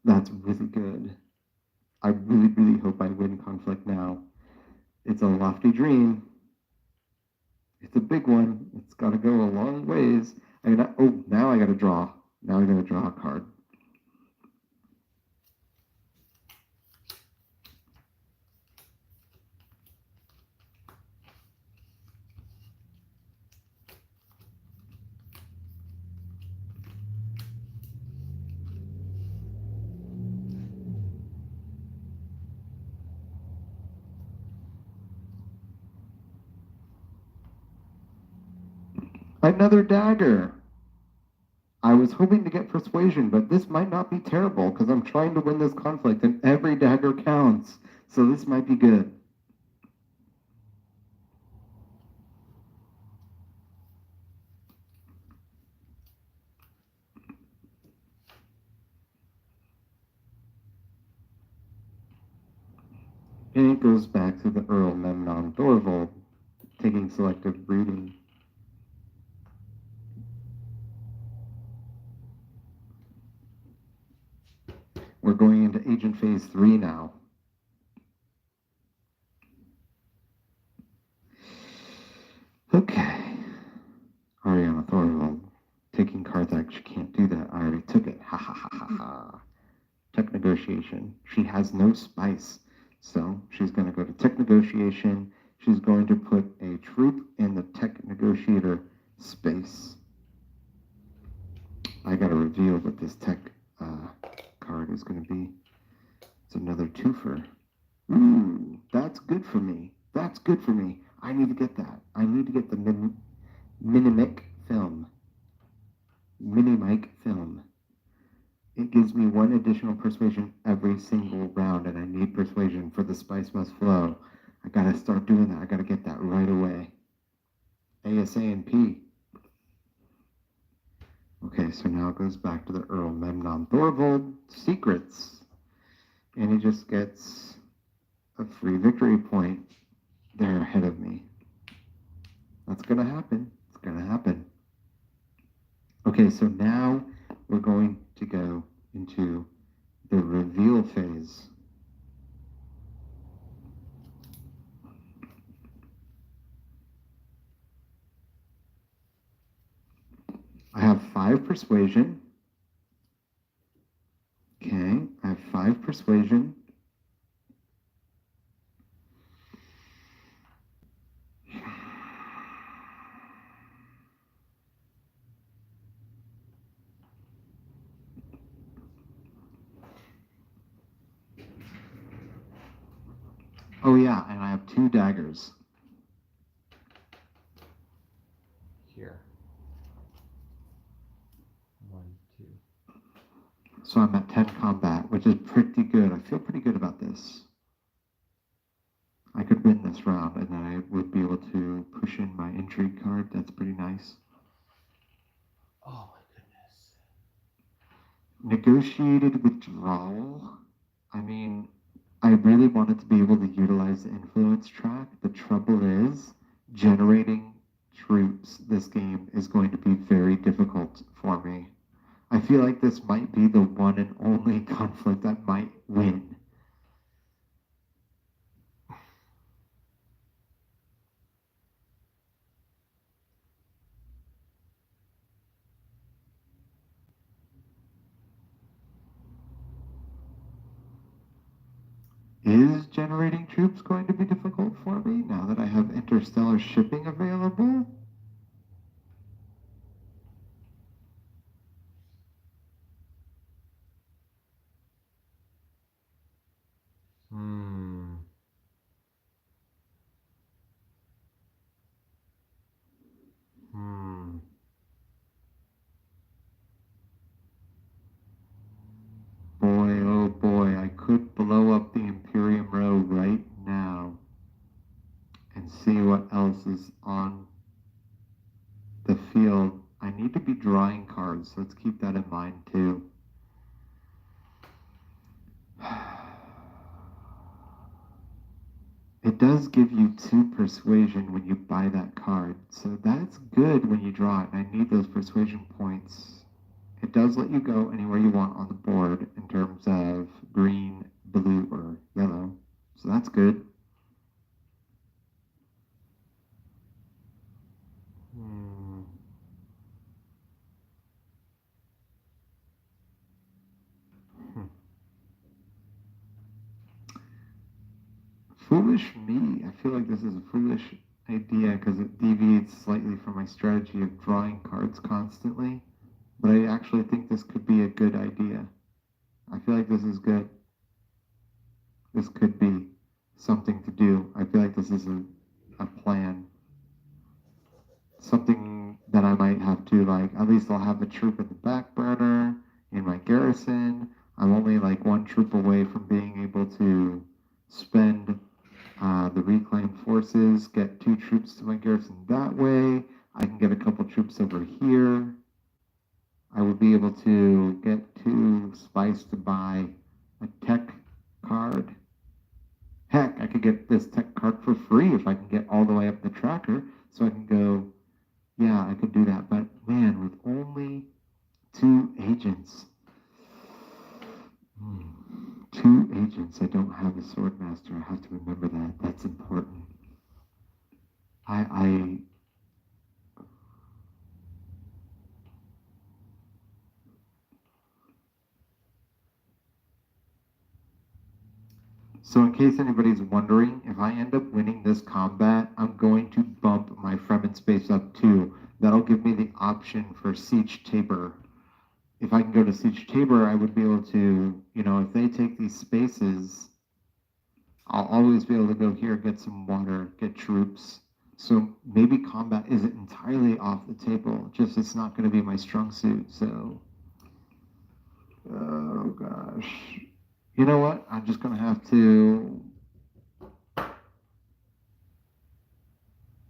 That's really good. I really, really hope I win conflict now. It's a lofty dream. It's a big one. It's got to go a long ways. Now I got to draw. Now I got to draw a card. Another dagger. I was hoping to get persuasion, but this might not be terrible because I'm trying to win this conflict and every dagger counts. So this might be good. And it goes back to the Earl Memnon Dorval Eliminating selective breeding. We're going into agent phase 3 now. Okay. Ariana Thorvald. Taking Carthage. She can't do that. I already took it. Ha ha ha ha ha. Tech negotiation. She has no spice. So she's going to go to tech negotiation. She's going to put a troop in the tech negotiator space. I got to reveal what this tech card is going to be. It's another twofer. Ooh, that's good for me. That's good for me. I need to get that. I need to get the Minimic film. Minimic film. It gives me 1 additional persuasion every single round, and I need persuasion for the spice must flow. I gotta start doing that. I gotta get that right away. ASA and P. Okay, so now it goes back to the Earl Memnon Thorvald secrets. And he just gets a free victory point. They're ahead of me. That's gonna happen. It's gonna happen. Okay, so now we're going to go into the reveal phase. I have 5 persuasion. Okay, I have 5 persuasion. Oh yeah, and I have 2 daggers. Here. 1, 2. So I'm at 10 combat, which is pretty good. I feel pretty good about this. I could win this round, and then I would be able to push in my intrigue card. That's pretty nice. Oh my goodness. Negotiated withdrawal. I mean, I really wanted to be able to utilize the influence track. The trouble is, generating troops this game is going to be very difficult for me. I feel like this might be the one and only conflict I might win. Is generating troops going to be difficult for me now that I have interstellar shipping available? Boy, oh boy, I could blow up the Imperium Row right now and see what else is on the field. I need to be drawing cards, so let's keep that in mind too. It does give you 2 persuasion when you buy that card, so that's good when you draw it, and I need those persuasion points. It does let you go anywhere you want on the board in terms of green, blue, or yellow, so that's good. Foolish me. I feel like this is a foolish idea because it deviates slightly from my strategy of drawing cards constantly. But I actually think this could be a good idea. I feel like this is good. This could be something to do. I feel like this is a plan. Something that I might have to, like, at least I'll have a troop in the back burner in my garrison. I'm only like 1 troop away from being able to spend the reclaimed forces, get 2 troops to my garrison that way. I can get a couple troops over here. I would be able to get 2 spice to buy a tech card. Heck, I could get this tech card for free if I can get all the way up the tracker, so I can go, yeah, I could do that. But man, with only 2 agents, 2 agents, I don't have a sword master. I have to remember that. That's important. So in case anybody's wondering, if I end up winning this combat, I'm going to bump my Fremen space up too. That'll give me the option for Siege Tabor. If I can go to Siege Tabor, I would be able to, if they take these spaces, I'll always be able to go here, get some water, get troops. So maybe combat isn't entirely off the table, just it's not going to be my strong suit, so... Oh gosh. You know what? I'm just going to have to...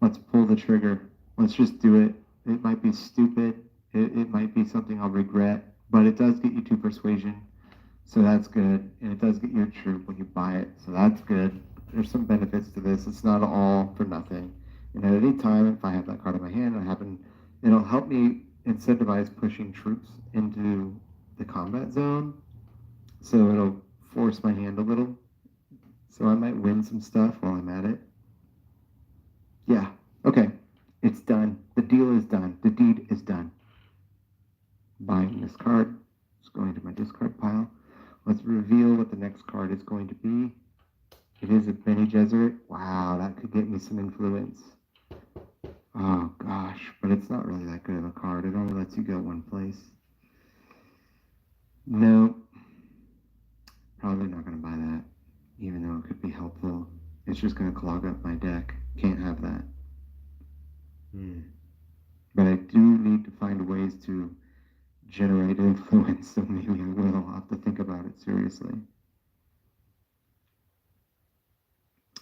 Let's pull the trigger. Let's just do it. It might be stupid. It might be something I'll regret, but it does get you 2 persuasion, so that's good. And it does get you a troop when you buy it, so that's good. There's some benefits to this. It's not all for nothing. And at any time, if I have that card in my hand, it'll help me incentivize pushing troops into the combat zone, so it'll force my hand a little. So I might win some stuff while I'm at it. Yeah, okay. It's done. The deal is done. The deed is done. Buying this card. It's going to my discard pile. Let's reveal what the next card is going to be. It is a Bene Gesserit. Wow, that could get me some influence. Oh gosh, but it's not really that good of a card. It only lets you go one place. No, probably not going to buy that, even though it could be helpful. It's just going to clog up my deck. Can't have that. But I do need to find ways to generate influence, so maybe I will. I'll have to think about it seriously.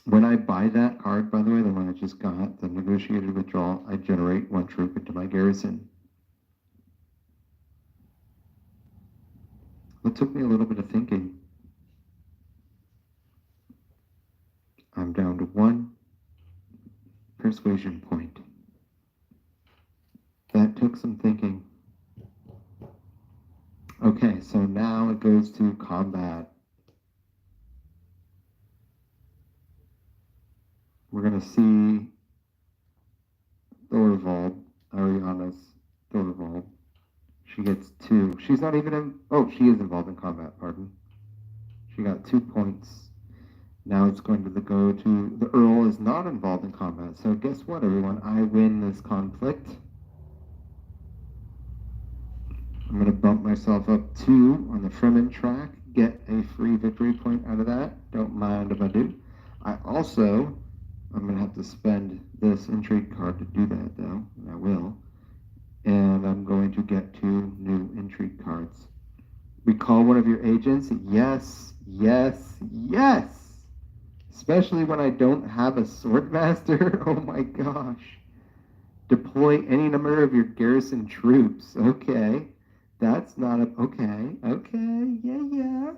When I buy that card, by the way, the one I just got, the negotiated withdrawal, I generate 1 troop into my garrison. It took me a little bit of thinking. I'm down to 1 persuasion point. That took some thinking. Okay, so now it goes to combat. We're going to see Thorvald, Ariana's Thorvald. She gets 2. She's not even in... Oh, she is involved in combat, pardon. She got 2 points. Now it's going to go to... The Earl is not involved in combat. So guess what, everyone? I win this conflict. I'm going to bump myself up 2 on the Fremen track. Get a free victory point out of that. Don't mind if I do. I'm going to have to spend this intrigue card to do that, though. And I will. And I'm going to get 2 new intrigue cards. Recall one of your agents. Yes, yes, yes! Especially when I don't have a swordmaster. Oh my gosh. Deploy any number of your garrison troops. Okay. That's not a... Okay, yeah.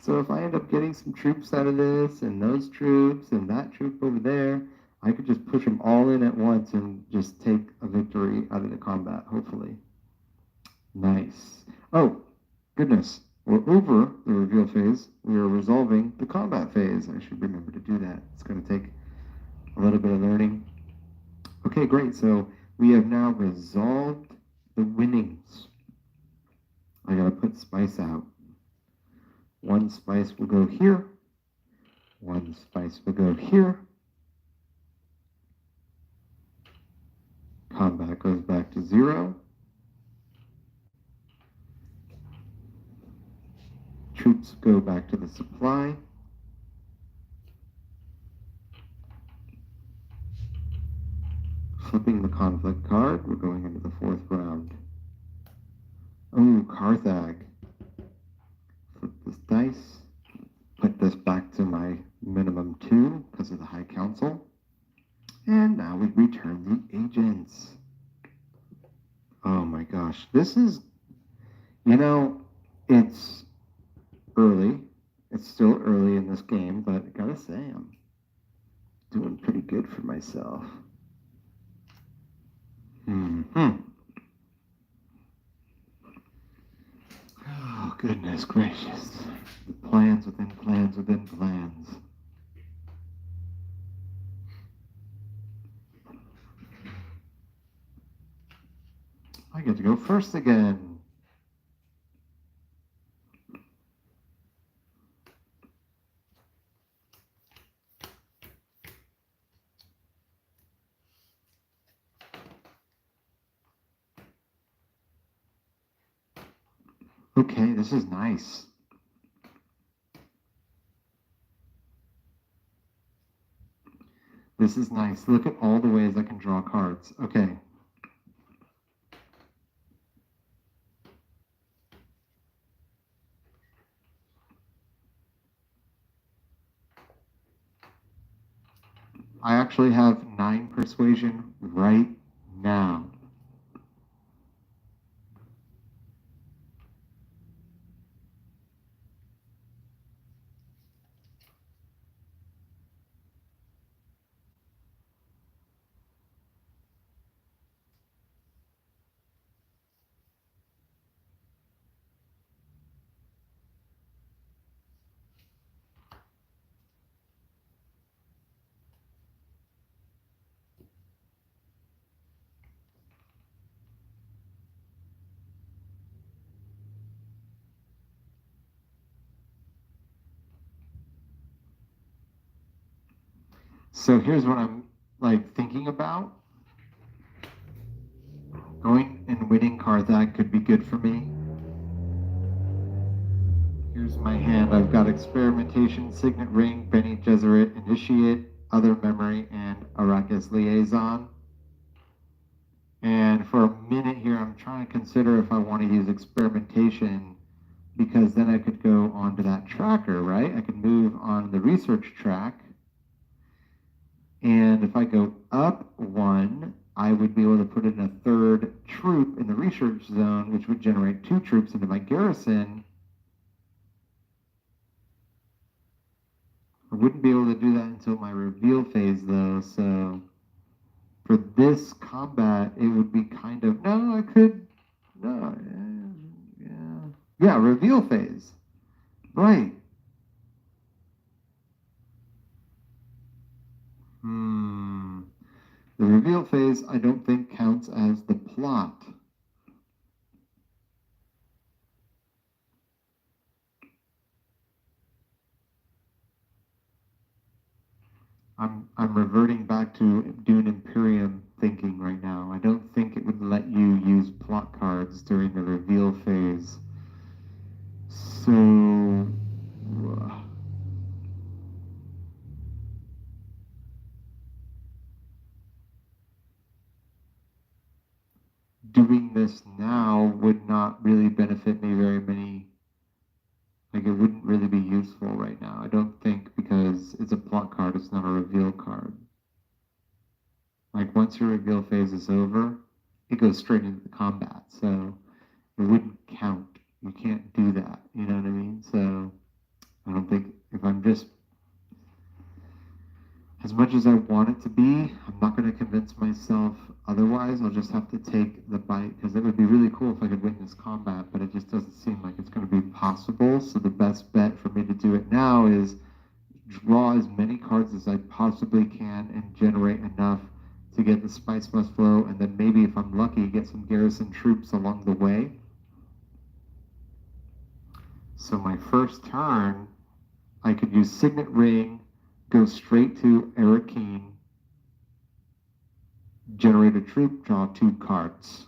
So if I end up getting some troops out of this, and those troops, and that troop over there, I could just push them all in at once and just take a victory out of the combat, hopefully. Nice. Oh, goodness. We're over the reveal phase. We are resolving the combat phase. I should remember to do that. It's going to take a little bit of learning. Okay, great. So we have now resolved the winnings. I got to put spice out. 1 spice will go here. 1 spice will go here. Combat goes back to 0. Troops go back to the supply. Flipping the conflict card, we're going into the 4th round. Oh, Carthag. Flip this dice. Put this back to my minimum 2 because of the High Council. And now we return the agents. Oh my gosh. This is, it's early. It's still early in this game, but I gotta say, I'm doing pretty good for myself. Oh, goodness gracious. The plans within plans within plans. I get to go first again. Okay, this is nice. This is nice. Look at all the ways I can draw cards. Okay. I actually have 9 persuasion right now. So here's what I'm thinking about. Going and winning Kwisatz could be good for me. Here's my hand. I've got Experimentation, Signet Ring, Bene Gesserit, Initiate, Other Memory, and Arrakis Liaison. And for a minute here, I'm trying to consider if I want to use Experimentation, because then I could go onto that tracker, right? I could move on the research track. And if I go up 1, I would be able to put in a 3rd troop in the research zone, which would generate 2 troops into my garrison. I wouldn't be able to do that until my reveal phase, though, so for this combat, it would be kind of, no, I could, no, yeah, reveal phase, right. The reveal phase, I don't think counts as the plot. I'm reverting back to Dune Imperium thinking right now. I don't think it would let you use plot cards during the reveal phase. So doing this now would not really benefit me very many. Like, it wouldn't really be useful right now, I don't think, because it's a plot card, it's not a reveal card. Like, once your reveal phase is over, it goes straight into the combat, so it wouldn't count. You can't do that, you know what I mean? So I don't think, if I'm just, as much as I want it to be, I'm not going to convince myself otherwise. I'll just have to take the bite, because it would be really cool if I could win this combat, but it just doesn't seem like it's going to be possible. So the best bet for me to do it now is draw as many cards as I possibly can and generate enough to get the Spice Must Flow, and then maybe, if I'm lucky, get some garrison troops along the way. So my first turn, I could use Signet Ring, go straight to Arakeen, generate a troop, draw 2 cards.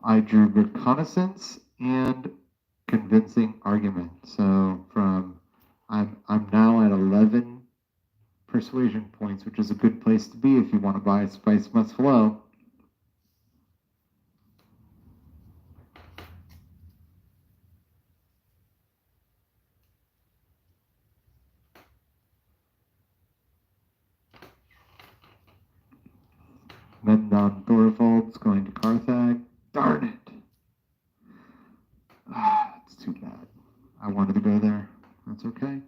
I drew Reconnaissance and Convincing Argument. So I'm now at 11% persuasion points, which is a good place to be if you want to buy Spice Must Flow. Memnon Thorvald's going to Carthag. Darn it! It's too bad. I wanted to go there. That's okay.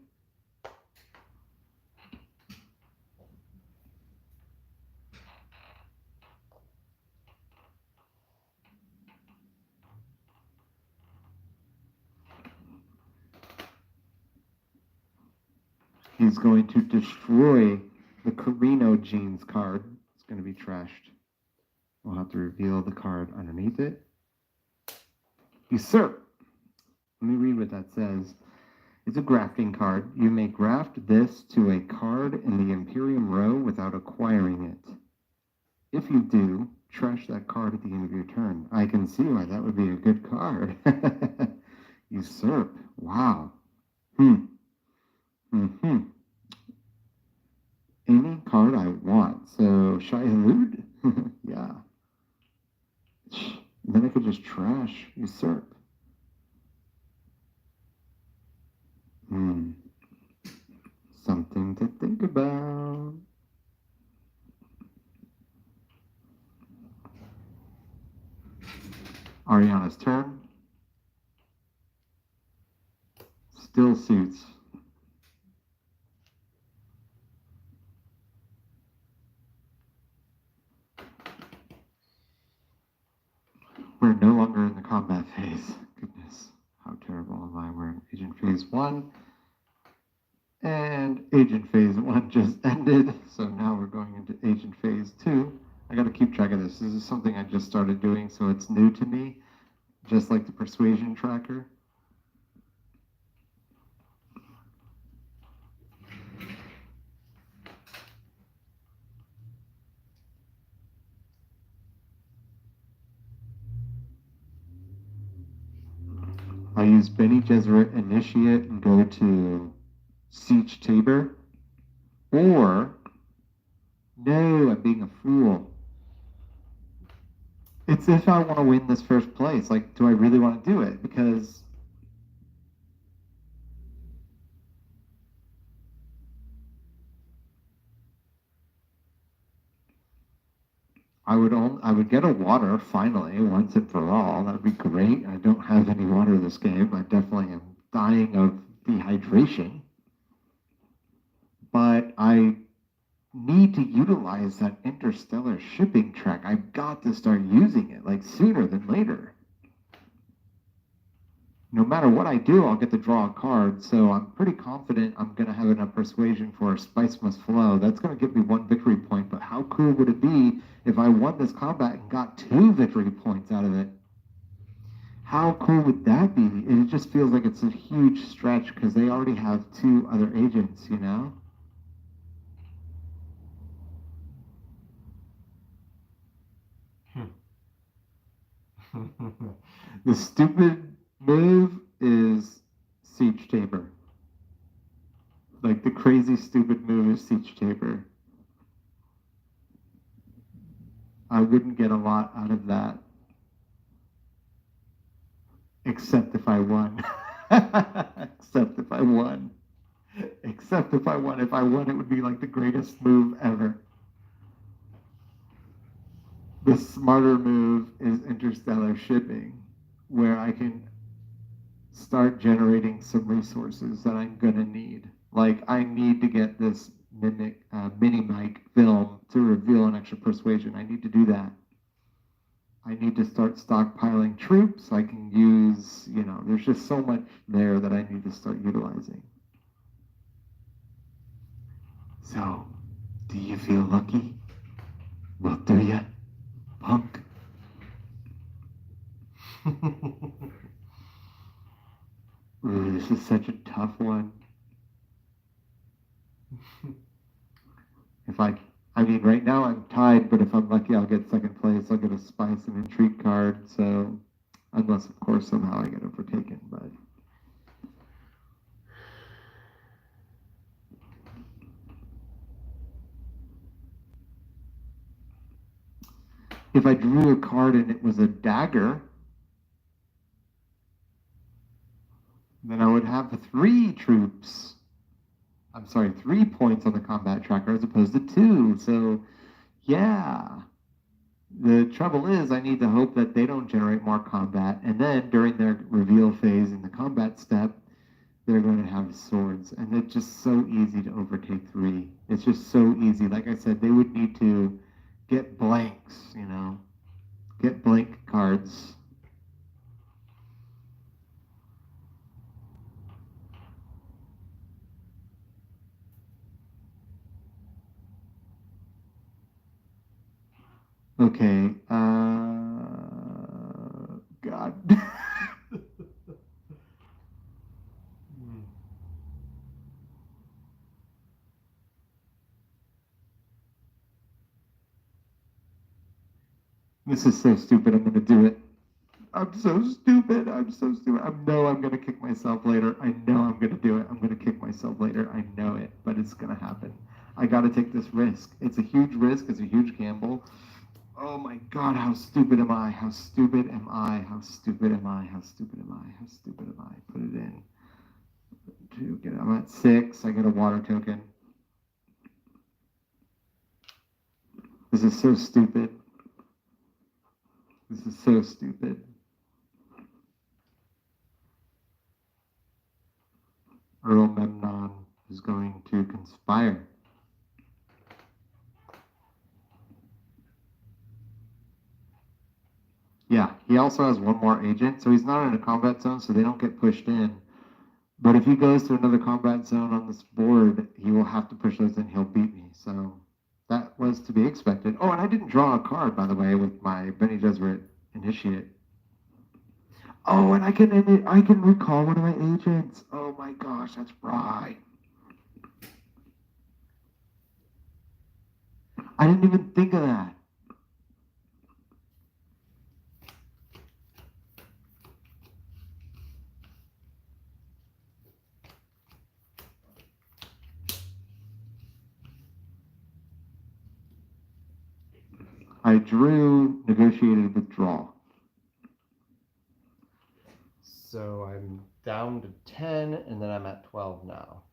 He's going to destroy the Carino Jeans card. It's going to be trashed. We'll have to reveal the card underneath it. Usurp. Let me read what that says. It's a grafting card. You may graft this to a card in the Imperium row without acquiring it. If you do, trash that card at the end of your turn. I can see why that would be a good card. Usurp. Wow. Any card I want. So, Shai Halud? Yeah. Then I could just trash Usurp. Something to think about. Ariana's turn. Still suits. We're no longer in the combat phase. Goodness, how terrible am I? We're in Agent Phase 1. And Agent Phase 1 just ended. So now we're going into Agent Phase 2. I got to keep track of this. This is something I just started doing, so it's new to me. Just like the Persuasion tracker. I use Bene Gesserit Initiate and go to Siege Tabor. Or, no, I'm being a fool. It's if I want to win this first place. Like, do I really want to do it? Because I would get a water finally once and for all. That'd be great. I don't have any water this game. I definitely am dying of dehydration. But I need to utilize that interstellar shipping track. I've got to start using it like sooner than later. No matter what I do, I'll get to draw a card, so I'm pretty confident I'm going to have enough persuasion for Spice Must Flow. That's going to give me 1 victory point, but how cool would it be if I won this combat and got 2 victory points out of it? How cool would that be? It just feels like it's a huge stretch because they already have 2 other agents, you know? The stupid move is Siege Tabor. Like the crazy stupid move is Siege Tabor. I wouldn't get a lot out of that. Except if I won. Except if I won. Except if I won. If I won, it would be like the greatest move ever. The smarter move is interstellar shipping, where I can start generating some resources that I'm gonna need. Like I need to get this mini mic film to reveal an extra persuasion. I need to do that. I need to start stockpiling troops. I can use, there's just so much there that I need to start utilizing. So, do you feel lucky? Well, do ya, punk? Ooh, this is such a tough one. Right now I'm tied, but if I'm lucky, I'll get second place. I'll get a spice and intrigue card. So, unless of course somehow I get overtaken, but. If I drew a card and it was a dagger, then I would have 3 troops. I'm sorry, 3 points on the combat tracker as opposed to 2. So, yeah. The trouble is, I need to hope that they don't generate more combat. And then during their reveal phase in the combat step, they're going to have swords. And it's just so easy to overtake 3. It's just so easy. Like I said, they would need to get blanks, you know, get blank cards. Okay, God. This is so stupid, I'm gonna do it. I'm so stupid, I'm so stupid. I know I'm gonna kick myself later. I know I'm gonna do it. I'm gonna kick myself later. I know it, but it's gonna happen. I gotta take this risk. It's a huge risk, it's a huge gamble. Oh my God, how stupid am I? How stupid am I? How stupid am I? How stupid am I? How stupid am I? Put it in. I'm at 6. I get a water token. This is so stupid. This is so stupid. Earl Memnon is going to conspire. Yeah, he also has 1 more agent, so he's not in a combat zone, so they don't get pushed in. But if he goes to another combat zone on this board, he will have to push those in. He'll beat me. So that was to be expected. Oh, and I didn't draw a card, by the way, with my Bene Gesserit Initiate. Oh, and I can recall one of my agents. Oh my gosh, that's right. I didn't even think of that. I drew negotiated withdrawal. So I'm down to 10, and then I'm at 12 now.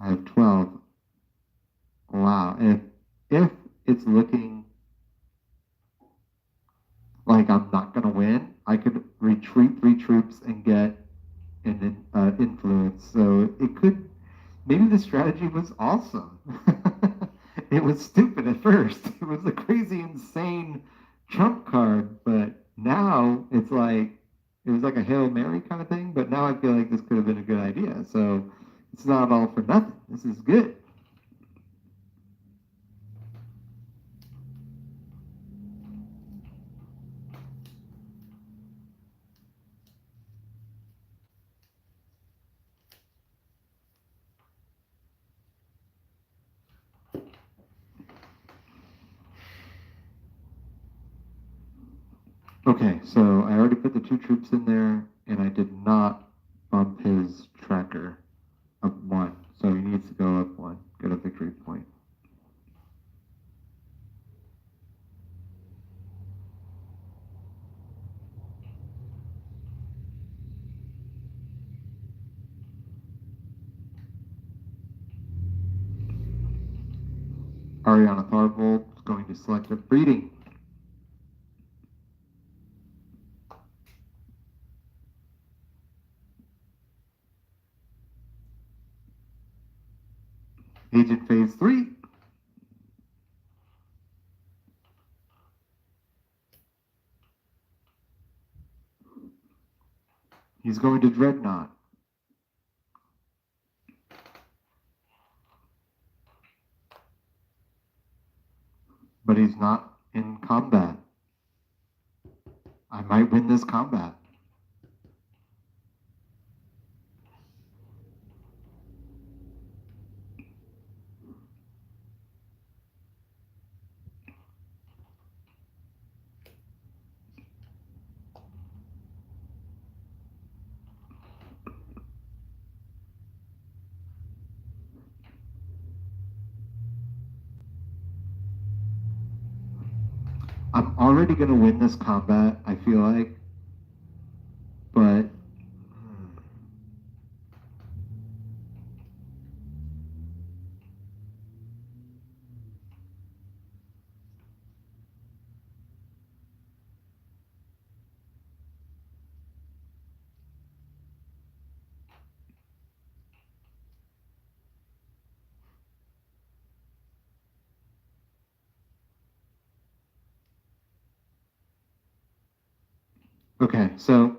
I have 12. Wow. If it's looking like I'm not going to win, I could retreat 3 troops and get an influence. So it could, maybe the strategy was awesome. It was stupid at first. It was a crazy, insane trump card, but now it's like, it was like a Hail Mary kind of thing, but now I feel like this could have been a good idea. So it's not all for nothing. This is good. Okay, so I already put the 2 troops in there, and I did not bump his tracker up 1. So he needs to go up 1, get a victory point. Ariana Tharvold is going to select a breeding. Agent phase 3. He's going to Dreadnought. But he's not in combat. I might win this combat. I'm already going to win this combat, I feel like. But okay, so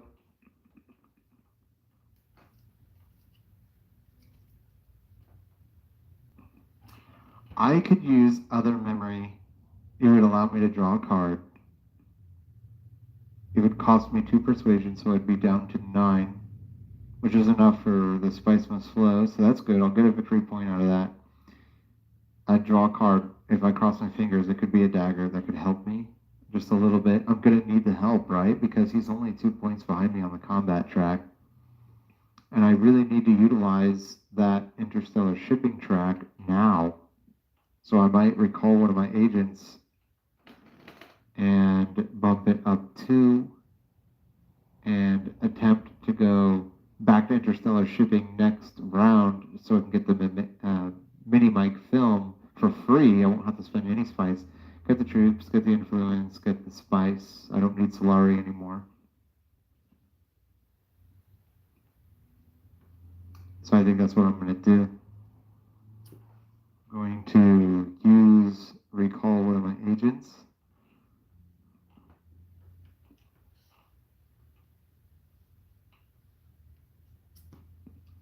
I could use other memory. It would allow me to draw a card. It would cost me 2 persuasion, so I'd be down to 9, which is enough for the spice must flow, so that's good. I'll get a victory point out of that. I'd draw a card. If I cross my fingers, it could be a dagger that could help me just a little bit. I'm going to need the help, right? Because he's only 2 points behind me on the combat track. And I really need to utilize that interstellar shipping track now. So I might recall one of my agents and bump it up 2 and attempt to go back to interstellar shipping next round so I can get the mini mic film for free. I won't have to spend any spice. Get the troops, get the influence, get the spice. I don't need Solari anymore. So I think that's what I'm going to do. I'm going to recall one of my agents.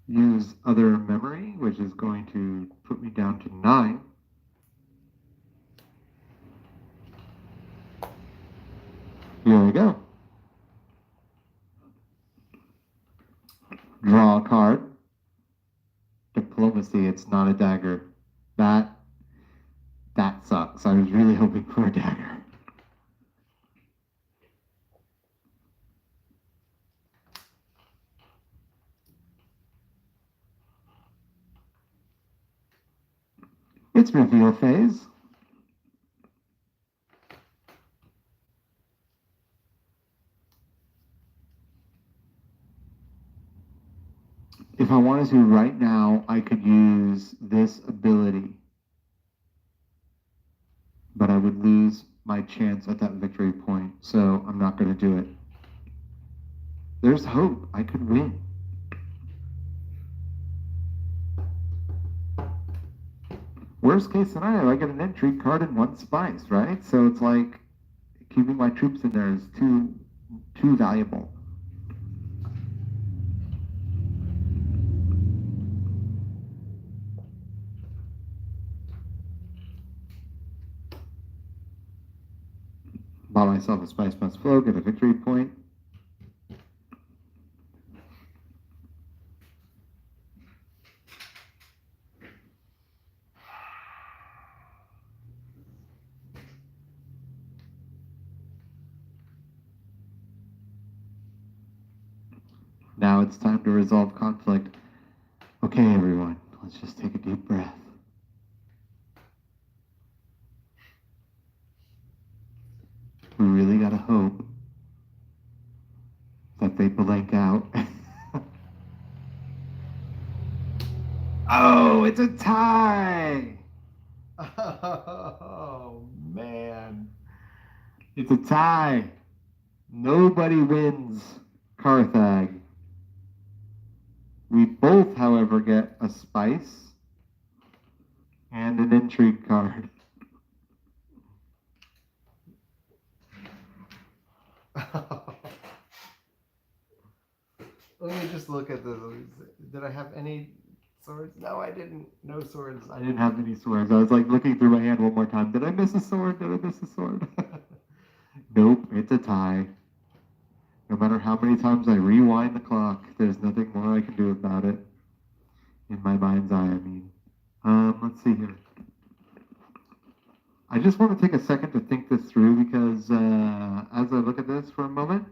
Use other memory, which is going to put me down to 9. Here we go. Draw a card. Diplomacy, it's not a dagger. That sucks. I was really hoping for a dagger. It's reveal phase. If I wanted to right now, I could use this ability, but I would lose my chance at that victory point, so I'm not going to do it. There's hope. I could win. Worst case scenario, I get an intrigue card and 1 spice, right? So it's like keeping my troops in there is too valuable. Buy myself a spice must flow, get a victory point. Now it's time to resolve conflict. Okay, everyone, let's just take a deep breath. We really gotta hope that they blank out. Oh, it's a tie! Oh, man. It's a tie. Nobody wins Carthag. We both, however, get a spice and an intrigue card. Let me just look at this. Did I have any swords? No, I didn't. No swords. I didn't have any swords. I was like looking through my hand one more time. Did I miss a sword? Did I miss a sword? Nope, it's a tie. No matter how many times I rewind the clock, there's nothing more I can do about it. In my mind's eye, I mean. Let's see here. I just want to take a second to think this through because as I look at this for a moment,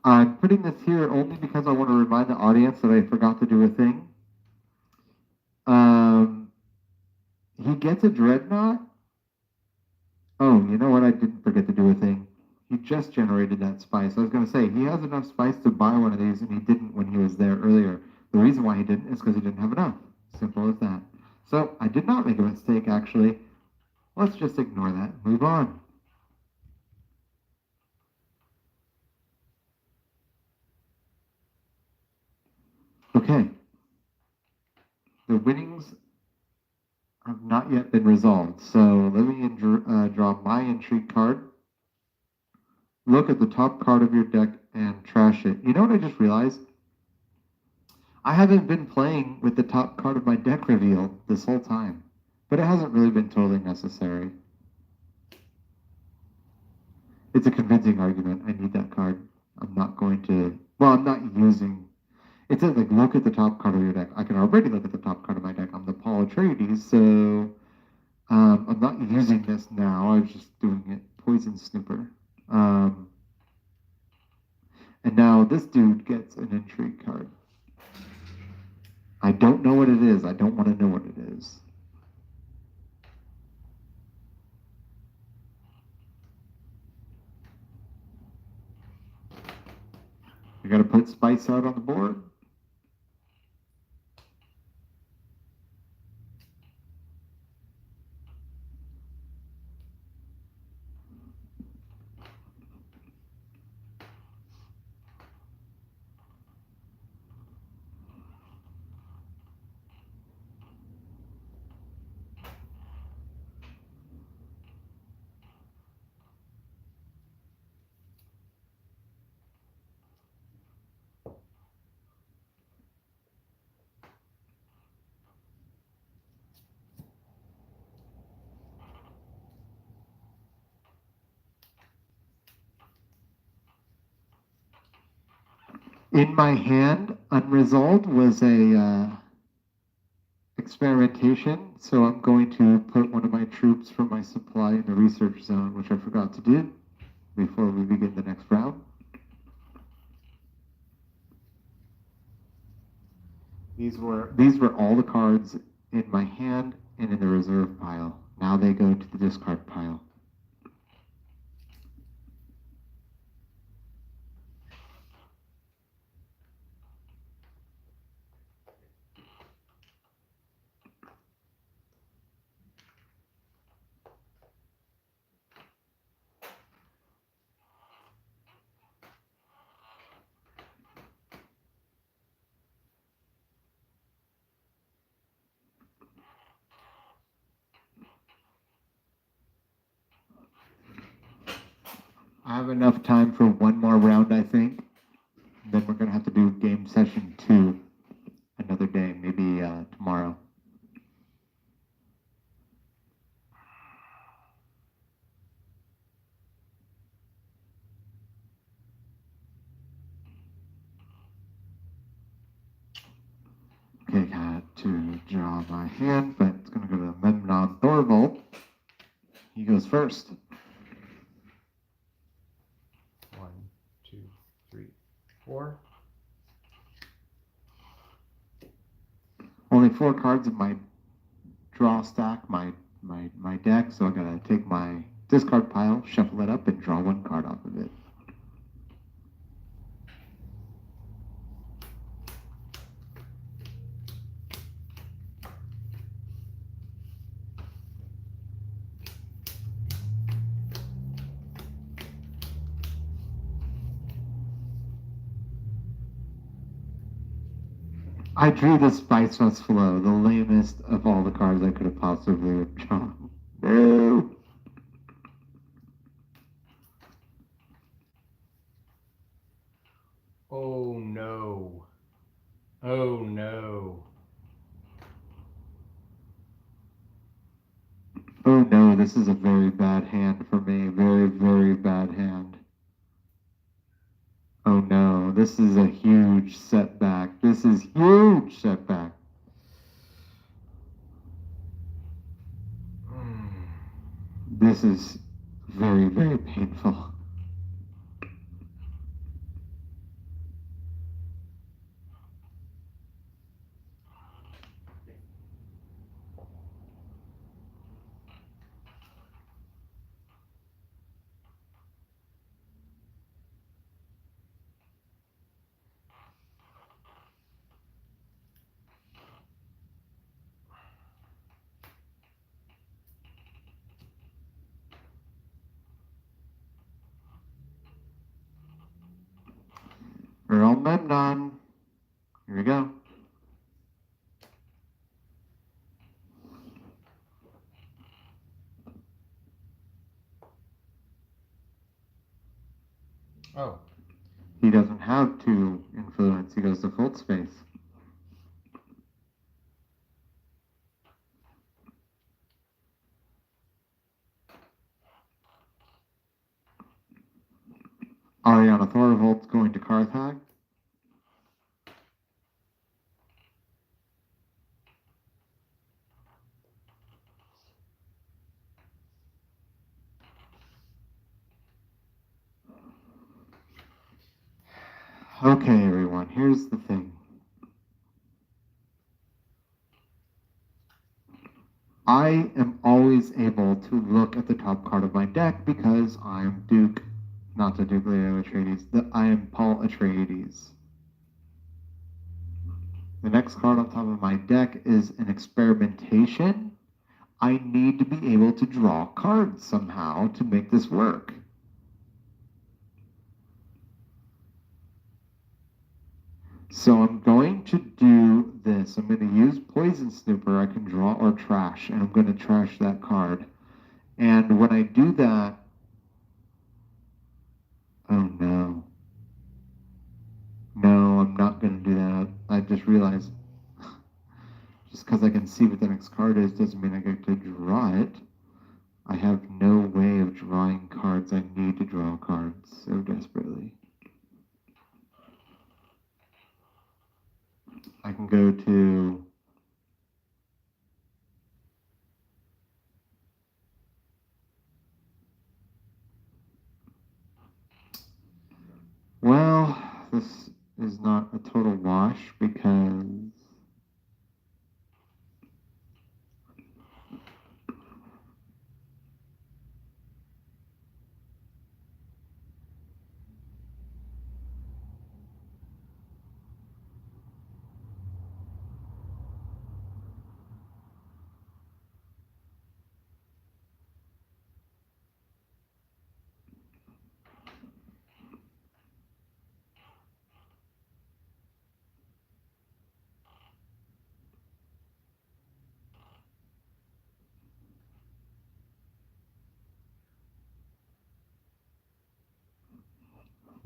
I'm putting this here only because I want to remind the audience that I forgot to do a thing. gets a dreadnought. Oh, you know what? I didn't forget to do a thing. He just generated that spice. I was going to say, he has enough spice to buy one of these, and he didn't when he was there earlier. The reason why he didn't is because he didn't have enough. Simple as that. So, I did not make a mistake, actually. Let's just ignore that and move on. Okay. The winnings have not yet been resolved. So, let me draw my intrigue card. Look at the top card of your deck and trash it. You know what I just realized? I haven't been playing with the top card of my deck reveal this whole time, but it hasn't really been totally necessary. It's a convincing argument. I need that card. I'm not going to, well, I'm not using, it says like look at the top card of your deck. I can already look at the top card of my deck. I'm the Paul Atreides, so I'm not using this now. I was just doing it. Poison Snooper. And now this dude gets an intrigue card. I don't know what it is. I don't want to know what it is. You got to put spice out on the board. In my hand, unresolved, was a experimentation, so I'm going to put one of my troops from my supply in the research zone, which I forgot to do before we begin the next round. These were all the cards in my hand and in the reserve pile. Now they go to the discard pile. I have enough time for one more round, I think. Then we're going to have to do game session 2 another day, maybe tomorrow. Okay, got to draw my hand, but it's going to go to Memnon Thorvald. He goes first. 1, 2, 3, 4. Only 4 cards in my draw stack, my deck, so I gotta take my discard pile, shuffle it up, and draw 1 card off of it. I drew the Spice Must Flow, the lamest of all the cards I could have possibly drawn. No! Oh no. Oh no. Oh no, this is a very bad hand for me. Very, very bad hand. Oh no, this is a huge setback. This is huge setback. This is very, very painful. Earl Memnon. Here we go. Oh. He doesn't have 2 influence. He goes to fold space. Ariana Thorvalds going to Carthag. Okay, everyone, here's the thing. I am always able to look at the top card of my deck because I'm Duke, not the Duke Leo Atreides. I am Paul Atreides. The next card on top of my deck is an experimentation. I need to be able to draw cards somehow to make this work. So I'm going to do this. I'm going to use Poison Snooper. I can draw or trash, and I'm going to trash that card. And when I do that, oh no. No, I'm not going to do that. I just realized, just because I can see what the next card is doesn't mean I get to draw it. I have no way of drawing cards. I need to draw cards so desperately. I can go to well, this is not a total wash because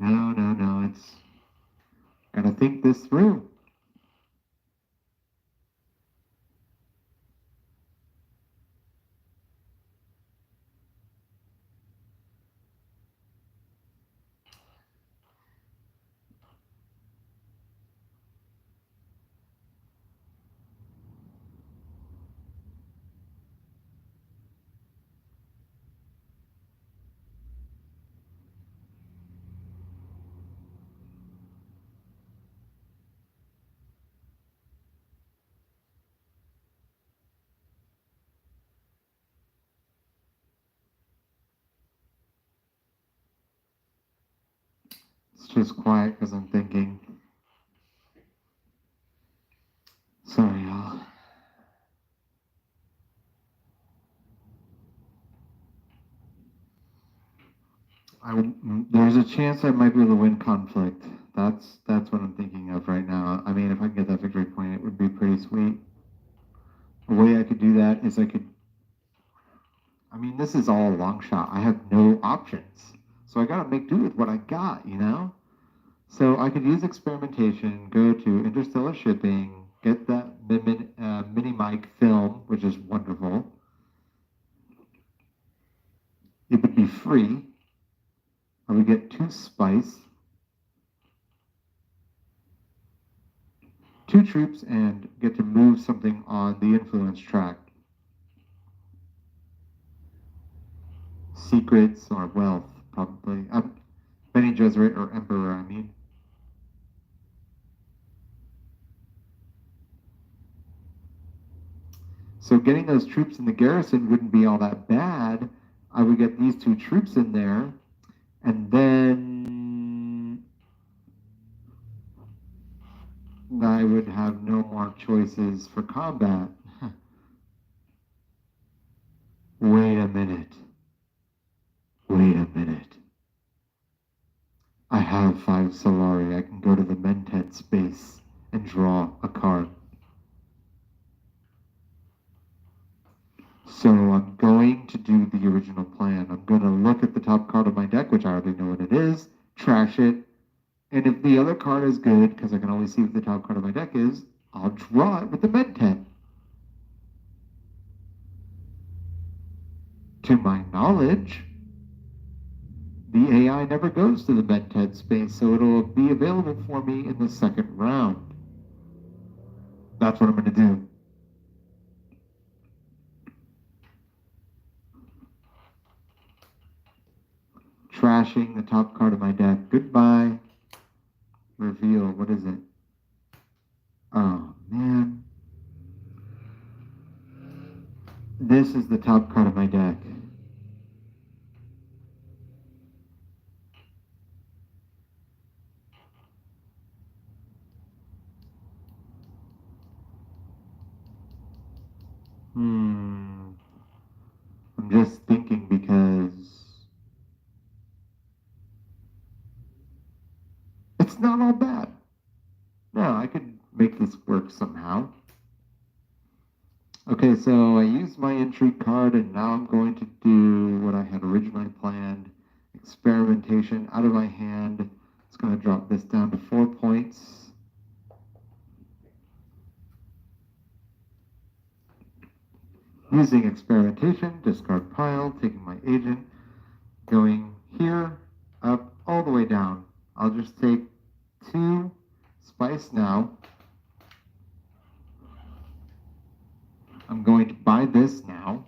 no, it's gotta think this through. It's just quiet because I'm thinking. Sorry, y'all. There's a chance I might be able to win conflict. That's what I'm thinking of right now. I mean, if I can get that victory point, it would be pretty sweet. A way I could do that is I mean, this is all a long shot. I have no options. So I gotta make do with what I got, you know? So I could use experimentation, go to interstellar shipping, get that mini mic film, which is wonderful. It would be free. I would get 2 spice, 2 troops, and get to move something on the influence track. Secrets or wealth, probably. Benny Gesserit or Emperor, I mean. So getting those troops in the garrison wouldn't be all that bad. I would get these 2 troops in there, and then I would have no more choices for combat. Wait a minute. I have 5 Solari. I can go to the Mented space and draw a card. So I'm going to do the original plan. I'm going to look at the top card of my deck, which I already know what it is, trash it, and if the other card is good, because I can only see what the top card of my deck is, I'll draw it with the Mented. To my knowledge, the AI never goes to the Mented space, so it'll be available for me in the second round. That's what I'm going to do. Trashing the top card of my deck. Goodbye. Reveal. What is it? Oh, man. This is the top card of my deck. I'm just thinking because it's not all bad. No, I could make this work somehow. Okay, so I used my intrigue card, and now I'm going to do what I had originally planned. Experimentation out of my hand. It's going to drop this down to 4 points. Using experimentation, discard pile, taking my agent, going here, up, all the way down. I'll just take 2 spice now. I'm going to buy this now.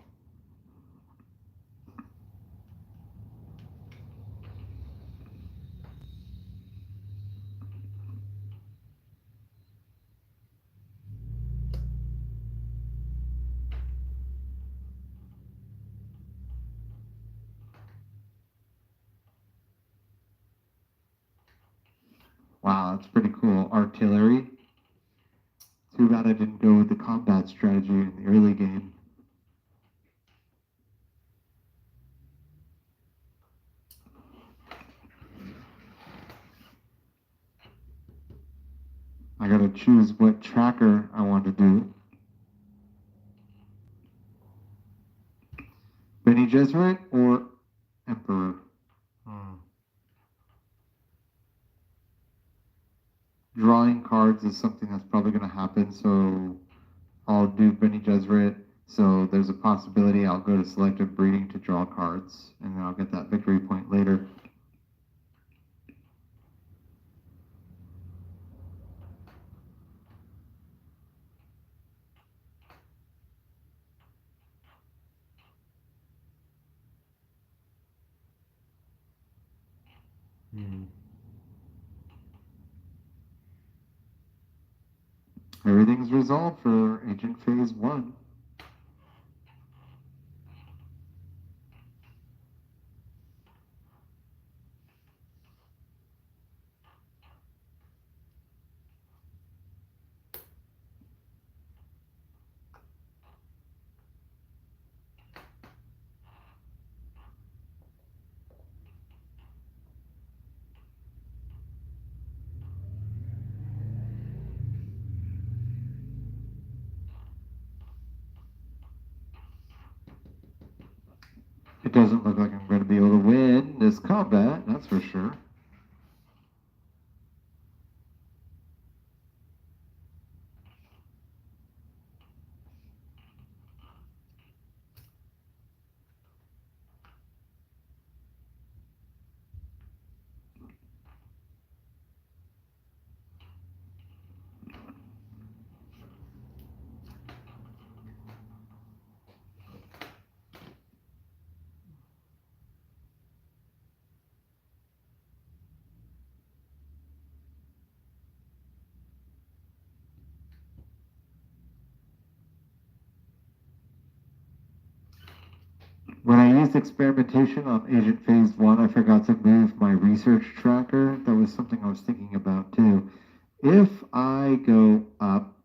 Wow, that's pretty cool. Artillery. Too bad I didn't go with the combat strategy in the early game. I gotta choose what tracker I want to do. Bene Gesserit or Emperor? Drawing cards is something that's probably going to happen, so I'll do Bene Gesserit. So there's a possibility I'll go to selective breeding to draw cards, and then I'll get that victory point later. Everything's resolved for Agent Phase 1. It doesn't look like I'm going to be able to win this combat, that's for sure. When I used experimentation on Agent Phase 1, I forgot to move my research tracker. That was something I was thinking about too. If I go up,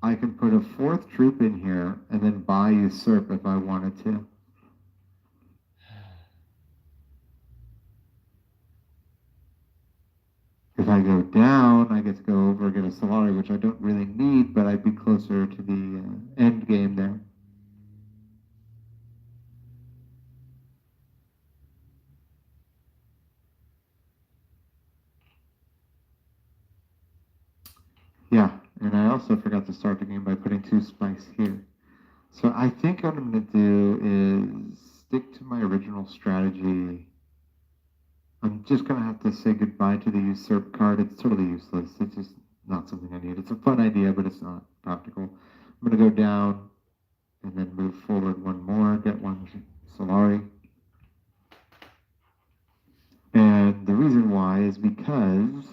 I can put a 4th troop in here and then buy Usurp if I wanted to. I go down, I get to go over and get a Solari, which I don't really need, but I'd be closer to the end game there. Yeah, and I also forgot to start the game by putting 2 spice here. So I think what I'm going to do is stick to my original strategy. I'm just going to have to say goodbye to the usurp card. It's totally useless. It's just not something I need. It's a fun idea, but it's not practical. I'm going to go down and then move forward 1 more, get 1 Solari. And the reason why is because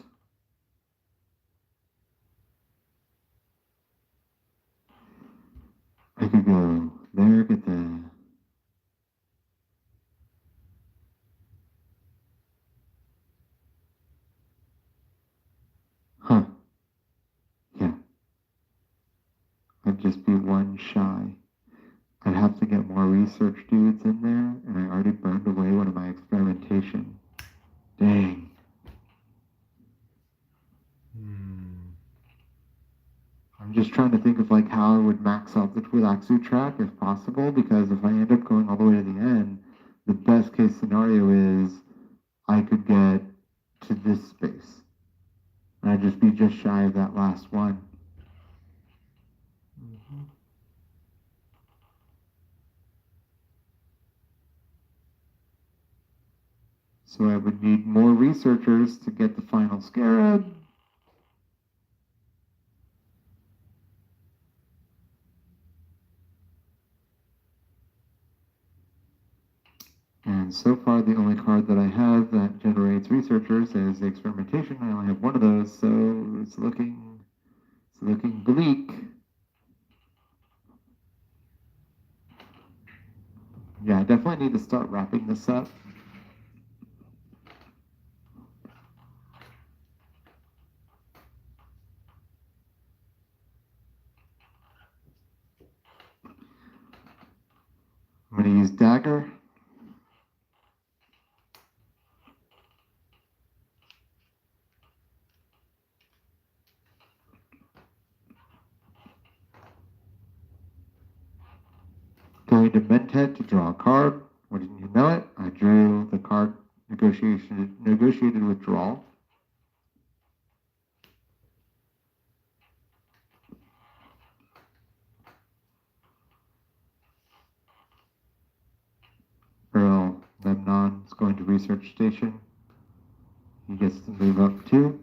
I could go there, get the... Huh. Yeah. I'd just be 1 shy. I'd have to get more research dudes in there, and I already burned away one of my experimentation. Dang. I'm just trying to think of like how I would max out the Twilaxu track if possible, because if I end up going all the way to the end, the best case scenario is I could get to this space. And I'd just be just shy of that last one. So I would need more researchers to get the final scarab. And so far, the only card that I have that generates researchers is the experimentation. I only have 1 of those, so it's looking bleak. Yeah, I definitely need to start wrapping this up. I'm going to use Dagger. Going to Mentet to draw a card. Wouldn't you know it? I drew the card negotiated withdrawal. Earl Memnon is going to research station. He gets to move up 2.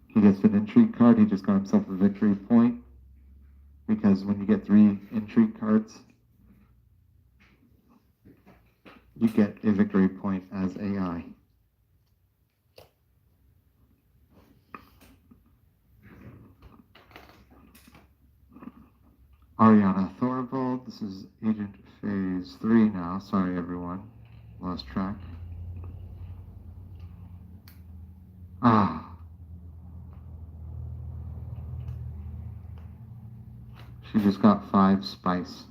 He gets an intrigue card. He just got himself a victory point, because when you get 3 intrigue cards, you get a victory point as AI. Ariana Thorvald, this is Agent Phase 3 now. Sorry everyone, lost track. She just got 5 spice.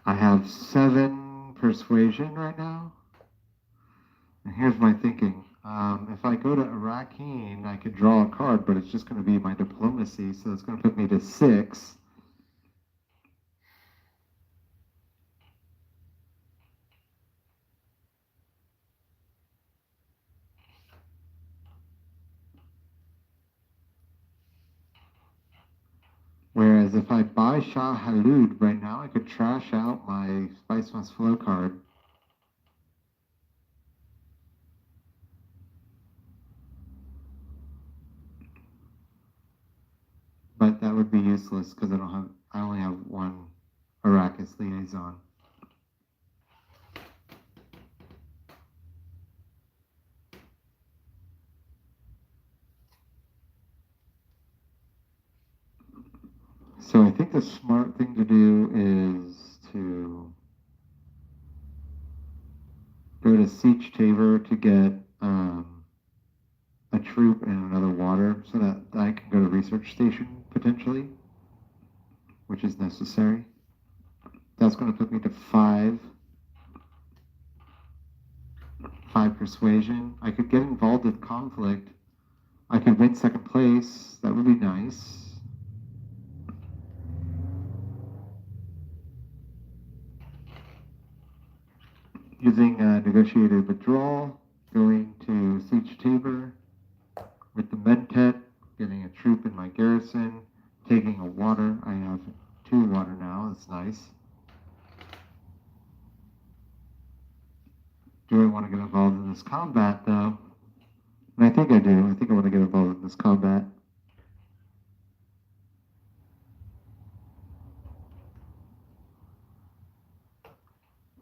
I have 7 persuasion right now. And here's my thinking. If I go to Iraqine, I could draw a card, but it's just going to be my diplomacy, so it's going to put me to 6. Whereas if I buy Shah Halud right now, I could trash out my Spice Must Flow card. But that would be useless because I only have 1 Arrakis liaison. So I think the smart thing to do is to go to Siege Tabor to get a troop and another water so that I can go to research station potentially, which is necessary. That's going to put me to 5 persuasion. I could get involved in conflict. I could win second place. That would be nice. Using negotiated withdrawal, going to Siege Tabor with the Mentet, getting a troop in my garrison, taking a water. I have 2 water now. That's nice. Do I want to get involved in this combat, though? And I think I do. I think I want to get involved in this combat.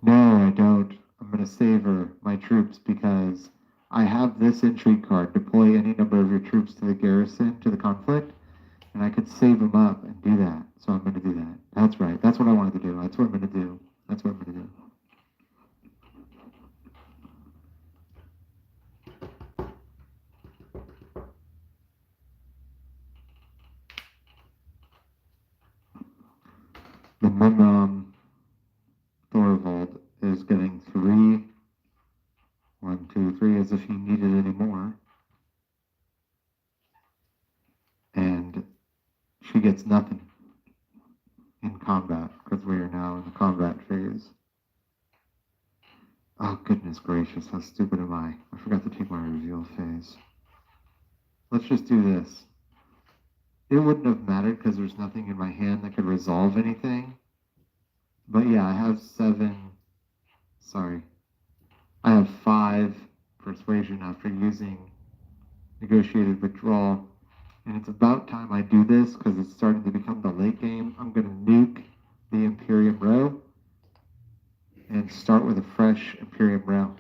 No, I don't. I'm going to savor my troops because I have this intrigue card. Deploy any number of your troops to the garrison, to the conflict, and I could save them up and do that. So I'm going to do that. That's right. That's what I wanted to do. That's what I'm going to do. That's what I'm going to do. The Mum Thorvald is getting 3. 1, 2, 3, as if he needed any more. And she gets nothing in combat because we are now in the combat phase. Oh, goodness gracious, how stupid am I? I forgot to take my reveal phase. Let's just do this. It wouldn't have mattered because there's nothing in my hand that could resolve anything. But yeah, I have 5 persuasion after using negotiated withdrawal. And it's about time I do this because it's starting to become the late game. I'm going to nuke the Imperium row and start with a fresh Imperium row.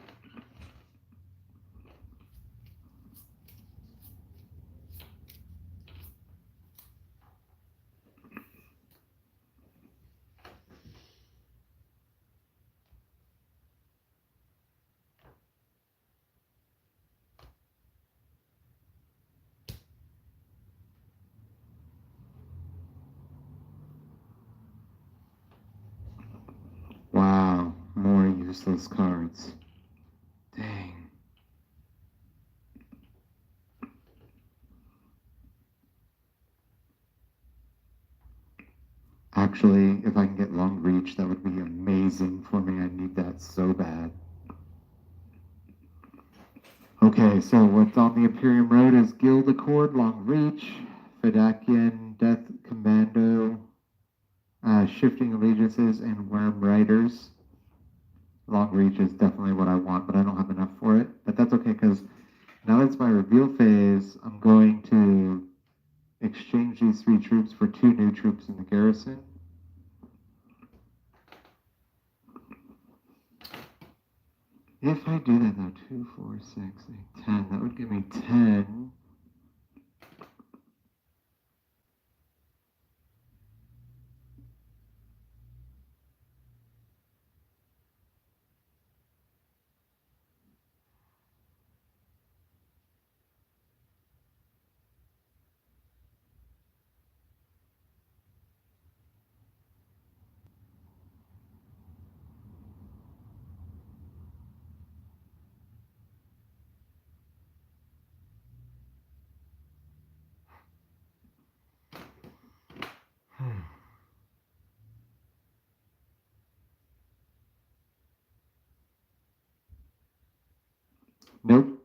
Wow, more useless cards. Dang. Actually, if I can get long reach, that would be amazing for me. I need that so bad. Okay, so what's on the Imperium Road is Guild Accord, Long Reach, Fedakian, Death Commando, Shifting Allegiances, and Worm Riders. Long Reach is definitely what I want, but I don't have enough for it. But that's okay, because now that it's my reveal phase, I'm going to exchange these 3 troops for 2 new troops in the garrison. If I do that though, 2, 4, 6, 8, 10, that would give me 10. Nope.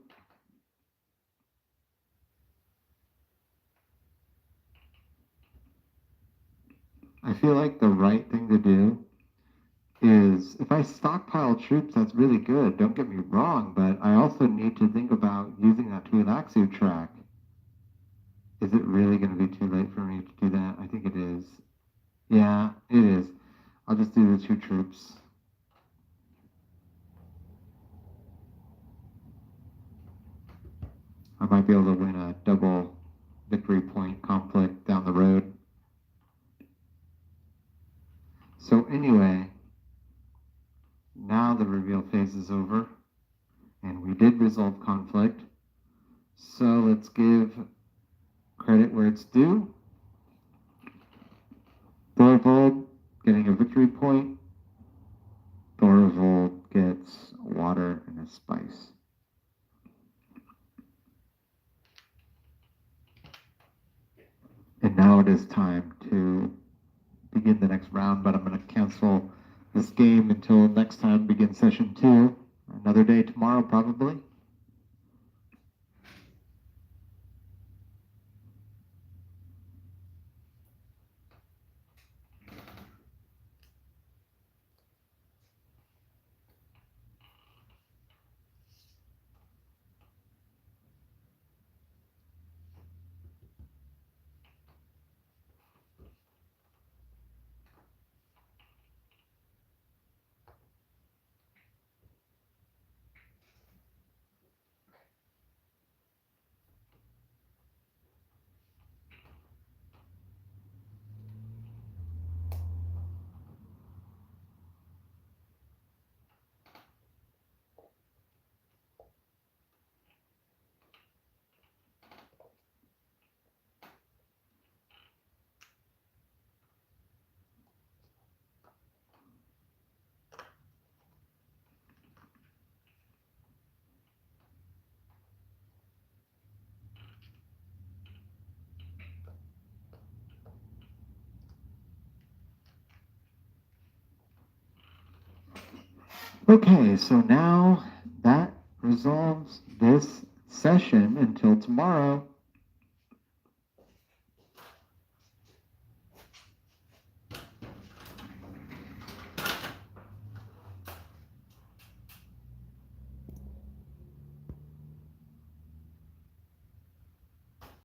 I feel like the right thing to do is, if I stockpile troops, that's really good. Don't get me wrong, but I also need to think about using that Twi'lexu track. Is it really going to be too late for me to do that? I think it is. Yeah, it is. I'll just do the 2 troops. I might be able to win a double victory point conflict down the road. anyway, now the reveal phase is over, and we did resolve conflict. So let's give credit where it's due. Thorvald getting a victory point. Thorvald gets water and a spice. And now it is time to begin the next round, but I'm going to cancel this game until next time, begin session 2. Another day tomorrow, probably. Okay, so now that resolves this session until tomorrow.